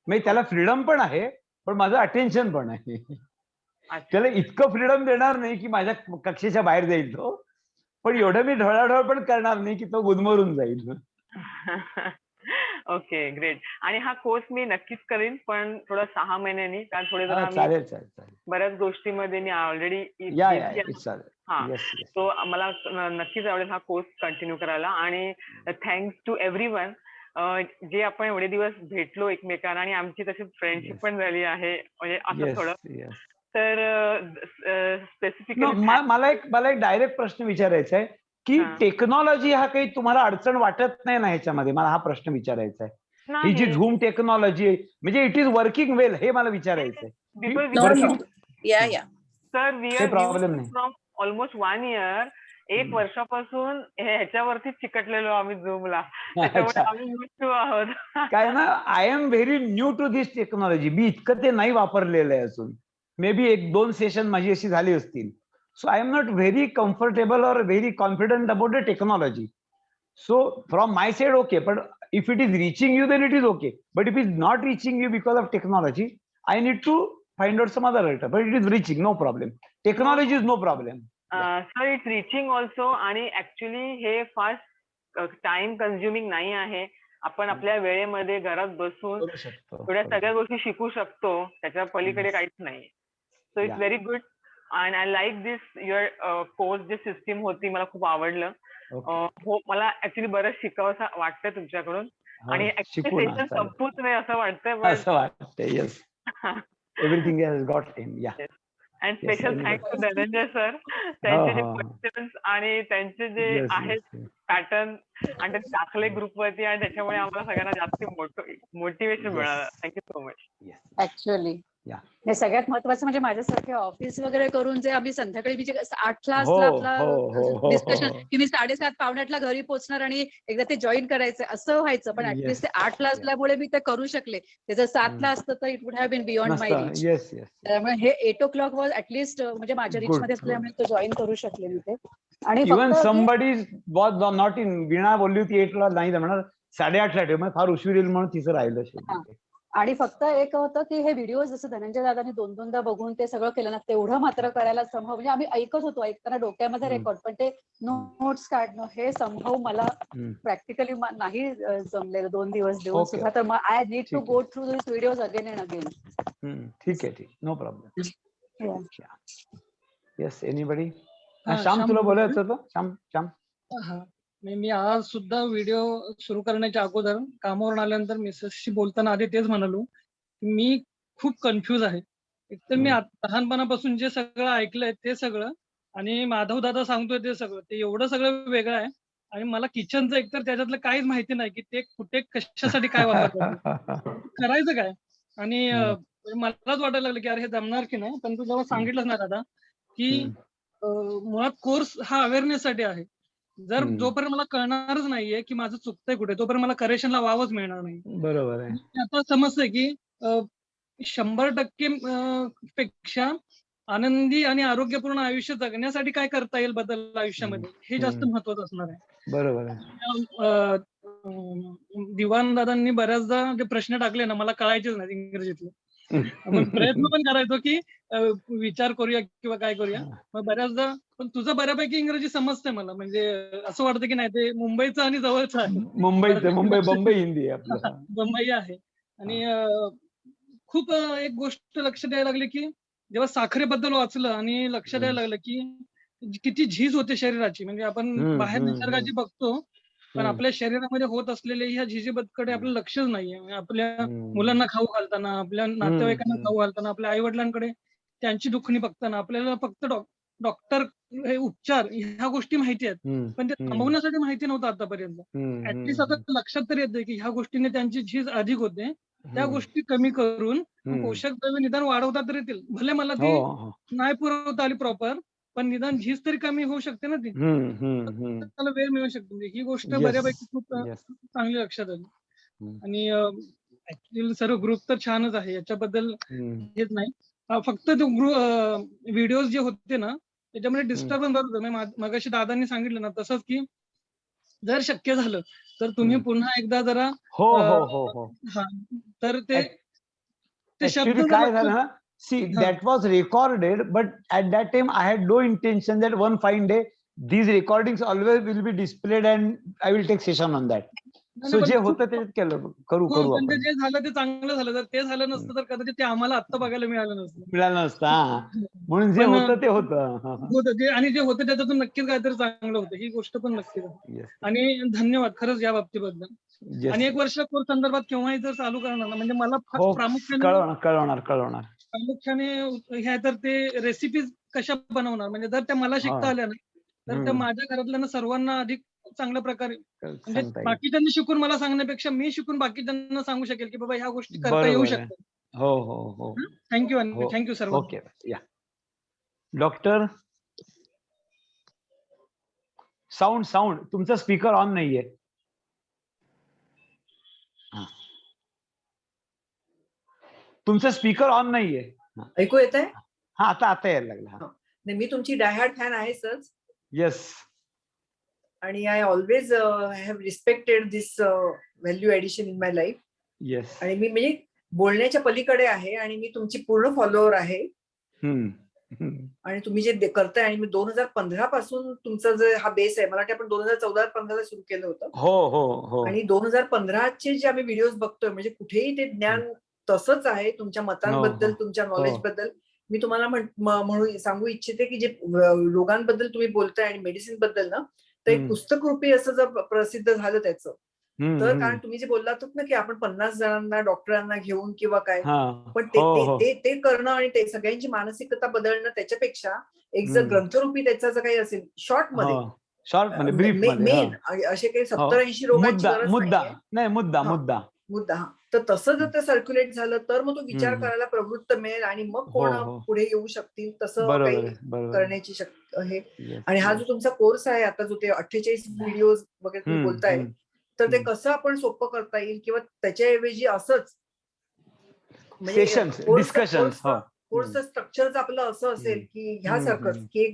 म्हणजे त्याला फ्रीडम पण आहे पण माझं अटेन्शन पण आहे. अच्छा. त्याला इतकं फ्रीडम देणार नाही की माझ्या कक्षेच्या बाहेर जाईल तो, पण एवढं मी ढवळाढवळ पण करणार नाही की तो गुदमरून जाईल. Okay, great. आणि हा कोर्स मी नक्कीच करीन, पण थोडं 6 महिन्यांनी, कारण थोडे जरा मी चालेल चालेल चालेल. बऱ्याच गोष्टीमध्ये मी ऑलरेडी या या चालेल. हा, येस येस. तो मला नक्कीच आवडेल हा कोर्स कंटिन्यू करायला. आणि थँक्स टू एव्हरीवन जे आपण एवढे दिवस भेटलो एकमेकांना आणि आमची तशी फ्रेंडशिप Yes. पण झाली आहे, म्हणजे असं येस थोडं. येस. तर स्पेसिफिकली मला एक डायरेक्ट प्रश्न विचारायचा आहे की हा. टेक्नॉलॉजी हा काही तुम्हाला अडचण वाटत नाही ना ह्याच्यामध्ये? मला हा प्रश्न विचारायचा आहे. ही जी नाही. झूम टेक्नॉलॉजी आहे म्हणजे इट इज वर्किंग वेल, हे मला विचारायचं आहे. Because we No, are no. Yeah, yeah. Sir, we काही आर प्रॉब्लेम नाही. From almost 1 year. एक वर्षापासून ह्याच्यावरतीच चिकटलेलो आम्ही झूमला, त्याच्यामुळे अच्छा. आम्ही used to आहोत. काय ना, I am very new to this technology. मी इतकं ते नाही वापरलेलं आहे अजून. मे बी 1-2 सेशन माझी अशी झाली असतील. So I am not very comfortable or very confident about the technology. So from my side okay, पण if it is reaching you then it is okay, but if is not reaching you because of technology, I need to find out some other alter, but it is reaching, no problem. Technology is no problem. Sir, it's reaching also. आणि actually हे fast time consuming नाही आहे. आपण आपल्या वेळेमध्ये घरात बसून करू शकतो. थोड्या सगळ्या गोष्टी शिकू शकतो, त्याच्या पलीकडे काहीच नाही. So it's Yeah. Very good. And I like this your course, जी सिस्टीम होती मला खूप आवडलं. हो, मला ऍक्च्युली बरंच शिकावंसं वाटतंय तुमच्याकडून. आणि ऍक्च्युली शिकू ना, सेशन चालेल. संपूच नाही असं वाटतंय, पण असं वाटतंय. Yes, everything has got em. Yeah. And special anybody. Thanks to Dhananjay sir. त्यांचे जे हो. क्वेश्चन्स आणि त्यांचे जे Yes, आहेत yes, yes. पॅटर्न आणि ते दाखले ग्रुपवरती, आणि त्याच्यामुळे आम्हाला सगळ्यांना जास्त मोटिवेशन Yes. मिळालं. Thank you so much. Yes. Actually Yeah. हे सगळ्यात महत्वाचं म्हणजे माझ्यासारखे ऑफिस वगैरे करून जे आम्ही संध्याकाळी म्हणजे 8ला हो, असला हो, हो, आपला डिस्कशन हो. की मी 7:30 पावणे8ला घरी पोहोचणार आणि एकदा ते जॉईन करायचं असं व्हायचं, पण Yes. ऍटलीस्ट ते 8ला असल्यामुळे मी ते करू शकले. ते जर 7ला असतं तर it would have been beyond my नसतं. रीच. Yes yes. त्यामुळे हे 8 o'clock वॉज ऍटलीस्ट म्हणजे माझ्या रीच Good, मध्ये good. असल्यामुळे तो जॉईन करू शकले मी ते. आणि इवन फक्त समबडी वॉज नॉट इन. वीणा बोलली होती 8ला नाही जमणार, 8:30ला ठेव. मग फार उशीर येईल म्हणून तिचं राहिलं शेवटी. आणि फक्त एक होतं की हे व्हिडिओ जसं धनंजय दादांनी 2-2दा बघून ते सगळं केलं ना, तेवढं मात्र करायला संभव, म्हणजे आम्ही ऐकत होतो, ऐकताना डोक्यामध्ये रेकॉर्ड, पण ते नोट्स काढणं हे संभव मला प्रॅक्टिकली नाही जमलेलं 2 दिवस देऊन Okay. सुद्धा. तर मग आय नीड टू ठीक go through this videos again and again. ठीक आहे, नो प्रॉब्लेम. Yes, anybody? हा, श्याम, श्याम तुला बोलतोय. बोलायचं होतं? श्याम. हा, मी आज सुद्धा व्हिडिओ सुरू करण्याच्या अगोदर कामावरून आल्यानंतर मिसेसशी बोलताना आधी तेच म्हणालो की मी खूप कन्फ्यूज आहे. एकतर मी लहानपणापासून जे सगळं ऐकलंय ते सगळं, आणि माधव दादा सांगतोय ते सगळं, ते एवढं सगळं वेगळं आहे. आणि मला किचनचं एकतर त्याच्यातलं काहीच माहिती नाही की ते कुठे कशासाठी काय वापरतात, करायचं काय. आणि मलाच वाटायला लागलं की अरे हे जमणार की नाही. पण तू जेव्हा सांगितलंस ना दादा की मुळात कोर्स हा अवेअरनेस साठी आहे. जर जोपर्यंत मला कळणारच नाहीये की माझं चुकतंय कुठे, तोपर्यंत मला करेक्शनला वावच मिळणार नाही. बरोबर आहे. आता समजतंय की 100% पेक्षा आनंदी आणि आरोग्यपूर्ण आयुष्य जगण्यासाठी काय करता येईल बदल आयुष्यामध्ये, हे जास्त महत्वाचं असणार आहे. बरोबर आहे. दिवान दादांनी बऱ्याचदा जे प्रश्न टाकले ना, मला कळायचेच नाही इंग्रजीतले. आपण प्रयत्न पण करायचो की विचार करूया किंवा काय करूया. मग बऱ्याचदा पण तुझं बऱ्यापैकी इंग्रजी समजतंय मला, म्हणजे असं वाटतं की नाही ते मुंबईचं आणि जवळचं आहे. मुंबई हिंदी आहे आपलं. बंबई आहे. आणि खूप एक गोष्ट लक्ष द्यायला लागली की जेव्हा साखरेबद्दल वाचलं आणि लक्ष द्यायला लागलं की किती झीज होते शरीराची. म्हणजे आपण बाहेर निसर्गाची बघतो, पण आपल्या शरीरामध्ये होत असलेल्या ह्या झिजीबद्दलकडे आपलं लक्षच नाहीये. आपल्या मुलांना खाऊ घालताना, आपल्या नातेवाईकांना खाऊ घालताना, आपल्या आई वडिलांकडे त्यांची दुखणी बघताना आपल्याला फक्त डॉक्टर, उपचार ह्या गोष्टी माहिती आहेत, पण ते थांबवण्यासाठी माहिती नव्हतं आतापर्यंत. ऍटलीस्ट आता लक्षात तरी येते की ह्या गोष्टीने त्यांची झीज अधिक होते. त्या गोष्टी कमी करून पोषक द्रव्य निदान वाढवता तरी येतील. भले मला ती नाही पुरवता आली प्रॉपर, पण निदान झीज तरी कमी होऊ शकते ना ती, त्याला वेळ मिळू शकतो. म्हणजे ही गोष्ट बऱ्यापैकी खूप चांगली लक्षात आली. आणि ऍक्च्युअली सर्व ग्रुप तर छानच आहे, याच्याबद्दल हेच नाही. फक्त तो व्हिडिओज जे होते ना त्याच्यामध्ये डिस्टर्बन्स होत होतं. मगाशी दादांनी सांगितलं ना तसंच, की जर शक्य झालं तर तुम्ही पुन्हा एकदा जरा तर ते शब्द काय झालं ना, see that was recorded, but at that time I had no intention that one fine day these recordings always will be displayed and I will take session on that. So जे होतं ते केलं, करू आपण. जे झालं ते चांगलं झालं. जर ते झालं नसतं तर कदाचित ते आम्हाला आत्ता बघायला मिळालं नसतं. म्हणून जे होतं ते होतं. आणि जे होतं त्याच्यातून नक्कीच काहीतरी चांगलं होतं, ही गोष्ट पण नक्कीच आहे. आणि धन्यवाद खरंच या बाबतीबद्दल. आणि 1 वर्ष कोर्स संदर्भात केव्हाही जर चालू करणार ना, म्हणजे मला प्रामुख्याने ह्या तर ते रेसिपीज कशा बनवणार, म्हणजे जर त्या मला शिकता आल्या ना तर त्या माझ्या घरातल्या सर्वांना अधिक चांगल्या प्रकारे, म्हणजे बाकीच्यांनी शिकून मला सांगण्यापेक्षा मी शिकून बाकीच्यांना सांगू शकेल की बाबा ह्या गोष्टी करता येऊ शकतात. हो. थँक्यू सर्व. ओके, या डॉक्टर. साऊंड तुमचा स्पीकर ऑन नाहीये. तुमचा स्पीकर ऑन नाहीये. ऐकू येत आहे? हा, आता यायला लागला. मी तुमची डायहार्ड फॅन आहे सर. येस. आणि I always have respected this value addition in my life. Yes. आणि मी म्हणजे बोलण्याच्या पलीकडे आहे आणि मी तुमची पूर्ण फॉलोअर आहे. आणि तुम्ही जे करताय, आणि मी 2015 पासून तुमचा जो हा बेस आहे, मला वाटतं आपण 2014-15 सुरू केलं होतं. हो. आणि 2015चे जे आम्ही व्हिडिओज बघतोय, म्हणजे कुठेही ते ज्ञान तसंच आहे. तुमच्या मतांबद्दल, तुमच्या नॉलेज बद्दल मी तुम्हाला म्हणून सांगू इच्छिते की जे रोगांबद्दल तुम्ही बोलताय आणि मेडिसिन बद्दल ना, तर एक पुस्तक रूपी असं जर प्रसिद्ध झालं त्याचं, तर कारण तुम्ही जे बोललात ना की आपण 50 जणांना डॉक्टरांना घेऊन किंवा काय, पण ते करणं आणि ते सगळ्यांची मानसिकता बदलणं, त्याच्यापेक्षा एक जर ग्रंथरूपी त्याचा जर काही असेल शॉर्ट मध्ये मेन असे काही 70-80 रोगांची गरज नाही, मुद्दा. तर तसं जर ते सर्क्युलेट झालं तर मग तो विचार करायला प्रवृत्त मिळेल आणि मग कोण पुढे येऊ शकतील तसं काही करण्याची शक्य आहे. आणि हा जो तुमचा कोर्स आहे आता, जो ते 48 व्हिडिओ वगैरे तुम्ही बोलताय, तर ते कसं आपण सोपं करता येईल, किंवा त्याच्याऐवजी असंच म्हणजे कोर्सचं स्ट्रक्चर आपलं असं असेल की ह्यासारखंच की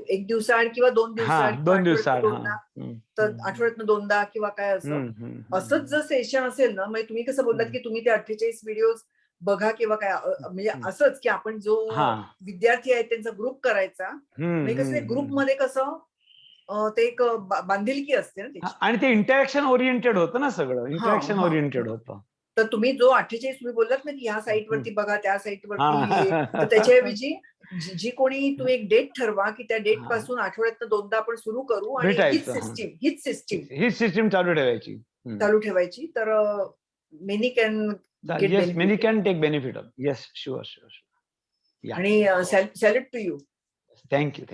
1 दिवसाआड किंवा 2 दिवसाआड, तर आठवड्यातनं 2दा किंवा काय असंच जर सेशन असेल ना, म्हणजे तुम्ही कसं बोललात की तुम्ही ते 48 व्हिडिओ बघा किंवा काय, म्हणजे असंच की आपण जो विद्यार्थी आहे त्यांचा ग्रुप करायचा, म्हणजे कसं ग्रुपमध्ये कसं ते एक बांधिलकी असते ना, आणि ते इंटरॅक्शन ओरिएंटेड होतं ना, सगळं इंटरॅक्शन ओरिएंटेड होतं. तर तुम्ही जो 48 तुम्ही बोललात ना की ह्या साईटवरती बघा, त्या साईटवरती, तर त्याच्याऐवजी जी कोणी तुम्ही एक डेट ठरवा की त्या डेट पासून आठवड्यातनं 2दा आपण सुरू करू, आणि हीच सिस्टीम चालू ठेवायची, तर many can take benefit of. Yes, sure. आणि सॅल्यूट टू यू. थँक्यू.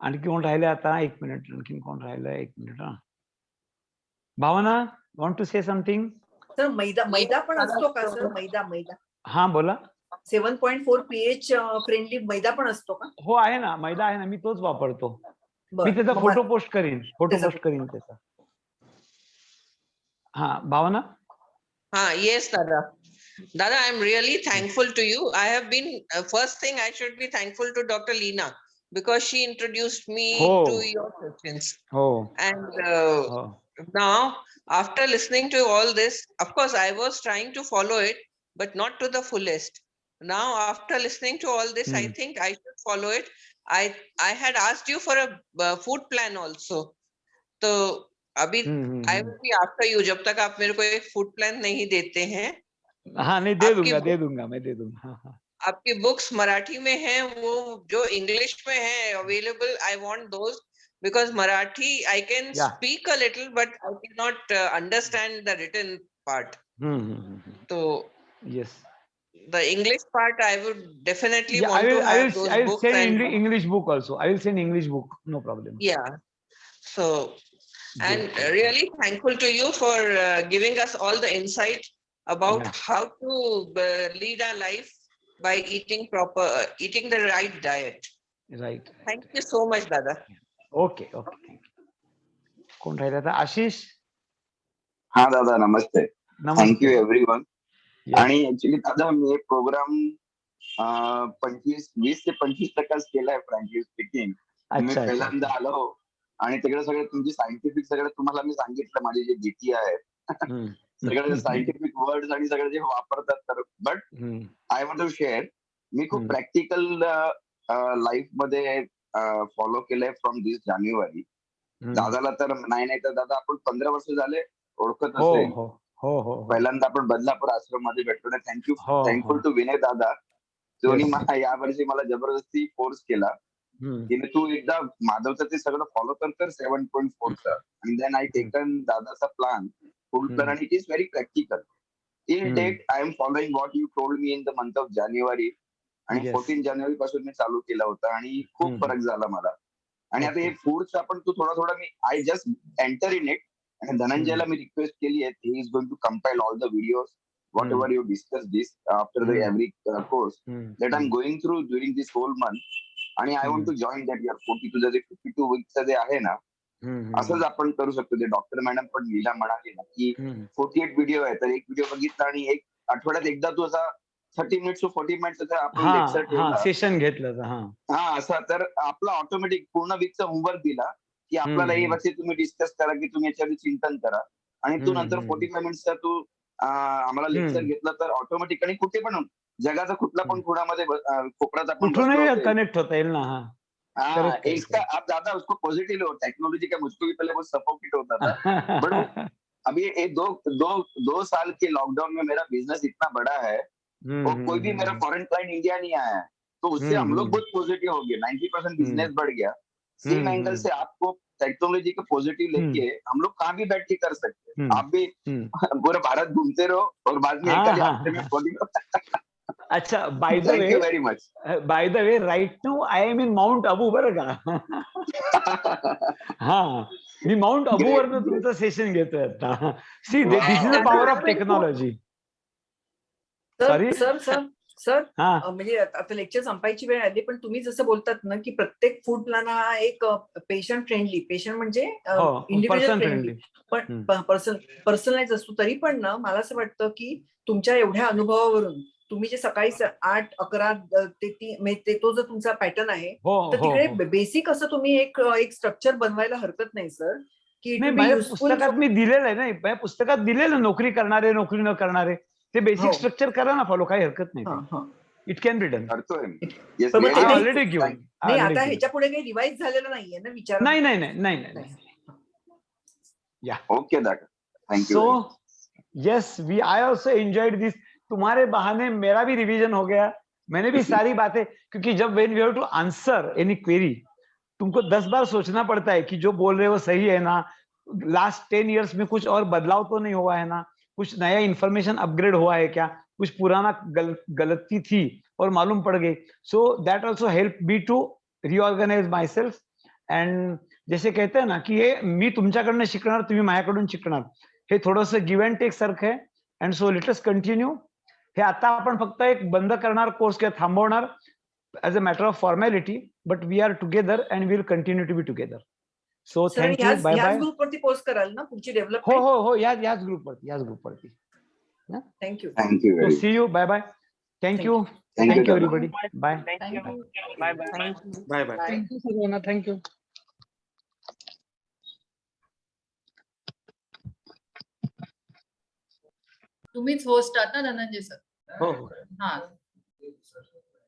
आणखी कोण राहिले आता? 1 मिनिट. आणखी कोण राहिलंय? 1 minute. Bhavana, want to say something? Sir, मैदा पण असतो का सर? मैदा हा, बोला. 7.4 pH फ्रेंडली मैदा पण असतो का? हो, आहे ना, मैदा आहे ना, मी तोच वापरतो. मी त्याचा फोटो पोस्ट करीन त्याचा. हा, भावना. Yes, Dada, I'm really thankful to you. I have been, first thing I should be thankful to Dr. Leena, because she introduced me to your sessions. And now, after listening to all this, of course, I was trying to follow it, but not to the fullest. Now, after listening to all this, I think I should follow it. I had asked you for a food plan also. So, अभी I will be after you. जब तक आप मेरे को एक food plan नहीं देते हैं. हाँ, नहीं, दे दूंगा मैं दे दूंगा. आपकी बुक्स मराठी में हैं, वो जो इंग्लिश में है available, I want those, because Marathi I can speak a little, but I cannot understand the written part. So yes, the English part I would definitely want to have those books. I will send English book also. I will send English book, no problem. Yeah. So, and really thankful to you for giving us all the insight about how to lead our life by eating the right diet. Right. Thank you so much दादा. Okay okay. कोण राहिलं आता? आशिष. हा दादा नमस्ते. Thank you everyone. Yes. आणि actually दादा मी एक प्रोग्राम 20 ते 25% केलाय फ्रँकली स्पीकिंग. मी अच्छा पहिल्यांदा आलो आणि तिकडे सगळे तुमची सायंटिफिक सगळं तुम्हाला मी सांगितलं माझी जी भीती आहे सगळे सायंटिफिक वर्ड्स आणि सगळे जे वापरतात तर but I want to share. मी खूप प्रॅक्टिकल लाईफ मध्ये फॉलो केलंय फ्रॉम दिस जानेवारी. दादाला तर नाही तर दादा आपण 15 वर्ष झाले ओळखत असेल. पहिल्यांदा आपण बदलापूर आश्रम मध्ये भेटलो. थँकफुल टू विनय दादा. त्यांनी यावर्षी मला जबरदस्ती फोर्स केला की तू एकदा माधवचं ते सगळं फॉलो कर 7.4चं. आणि देन आय टेकन दादाचा प्लॅन फुल प्लॅन आणि it is very practical. Till date I am following what you told me in the month of January. आणि 14 जानेवारी पासून मी चालू केला होता आणि खूप फरक झाला मला. आणि आता हे फूडचं आपण तू थोडा मी I just enter in it. आणि धनंजयला मी रिक्वेस्ट केली आहे he is going to compile all the videos whatever you discuss this after the every course that I am going through during this whole month. आणि I want to join that your 40 तुझं जे 52 वीकचं जे आहे ना असंच आपण करू शकतो. ते doctor madam पण लीला म्हणाली ना की 48 व्हिडिओ आहे तर एक व्हिडिओ बघितला आणि एक आठवड्यात एकदा तू असा 30 मिनिट्स टू 40 मिनिट्स आपण लेक्चर ठेवला सेशन घेतलं. हा असं तर आपला ऑटोमॅटिक पूर्ण वीकचा होमवर्क दिला की आपल्याला हे वर्षी तुम्ही डिस्कस करा की तुम्ही याच्यावर चिंतन करा. आणि तू नंतर 45 मिनिट्सचा तू आम्हाला लेक्चर घेतलं तर ऑटोमॅटिकली कुठे पण जगाचा कुठला पण खुणामध्ये कोपऱ्यात आपण कनेक्ट होता येईल ना. हाँ इसका आप ज्यादा उसको पॉजिटिव लो. टेक्नोलॉजी का मुझको भी पहले बहुत सफोकेट होता था बट अभी ये दो साल के लॉकडाउन में मेरा बिजनेस इतना बड़ा है और कोई भी मेरा फॉरेन क्लाइंट इंडिया नहीं आया है तो उससे हम लोग बहुत पॉजिटिव हो गए. 90% बिजनेस बढ़ गया. सेम एंगल से आपको टेक्नोलॉजी को पॉजिटिव लेके हम लोग कहाँ भी बैठ के कर सकते हैं. आप भी पूरा भारत घूमते रहो और बाद में एक हफ्ते में 40. अच्छा by the way thank you very much. By the way right now I am in mount Abu बरं का. हा मी माउंट अबू वरनं तुमचं सेशन घेतोय आता. See this is the power of technology. Sir म्हणजे आता लेक्चर संपायची वेळ आली पण तुम्ही जसं बोलतात ना की प्रत्येक फूड प्लॅन हा एक पेशंट फ्रेंडली पेशंट म्हणजे इंडिव्हिज्युअल फ्रेंडली पण पर्सनलाइज असतो. तरी पण ना मला असं वाटतं की तुमच्या एवढ्या अनुभवावरून तुम्ही जे सकाळी 8-11 ते तो जर तुमचा पॅटर्न आहे तर तिकडे बेसिक असं तुम्ही एक स्ट्रक्चर बनवायला हरकत नाही सर. की पुस्तकात मी दिलेलं आहे ना. पुस्तकात दिलेलं नोकरी करणारे नोकरी न करणारे ते बेसिक स्ट्रक्चर करा ना फॉलो. काही हरकत नाही. It can be done. Already given. नाही आता ह्याच्या पुढे काही रिवाइज झालेलं नाहीये ना विचार. नाही. या ओके दादा. Thank you. So yes I also enjoyed this. तुम्हारे बहाने मेरा भी रिवीजन हो गया. मैंने भी सारी बातें क्योंकि जब when we have to answer any query तुमको 10 बार सोचना पड़ता है कि जो बोल रहे हो सही है ना. लास्ट 10 years में कुछ और बदलाव तो नहीं हुआ है ना. कुछ नया इंफॉर्मेशन अपग्रेड हुआ है क्या. कुछ पुराना गलती थी और मालूम पड़ गई. So that also help me to reorganise myself. And जसे कहते हैं ना की हे मी तुमच्याकडनं शिकणार तुम्ही माझ्याकडून शिकणार हे थोडंसं गिव्ह अँड टेक सारखं आहे. And so let us continue. हे आता आपण फक्त एक बंद करणार कोर्स किंवा थांबवणार as a matter of formality but we are together and we will continue to be together. So thank you. Bye bye. ग्रुपवरती पोस्ट कराल ना पुढची डेव्हलपमेंट. हो याच ग्रुपवरती. Thank you. See you. Bye bye. Thank you everybody. Bye. Bye. Thank you सर्वांना. Thank you. तुम्हीच host आहात ना धनंजय सर. हो. हा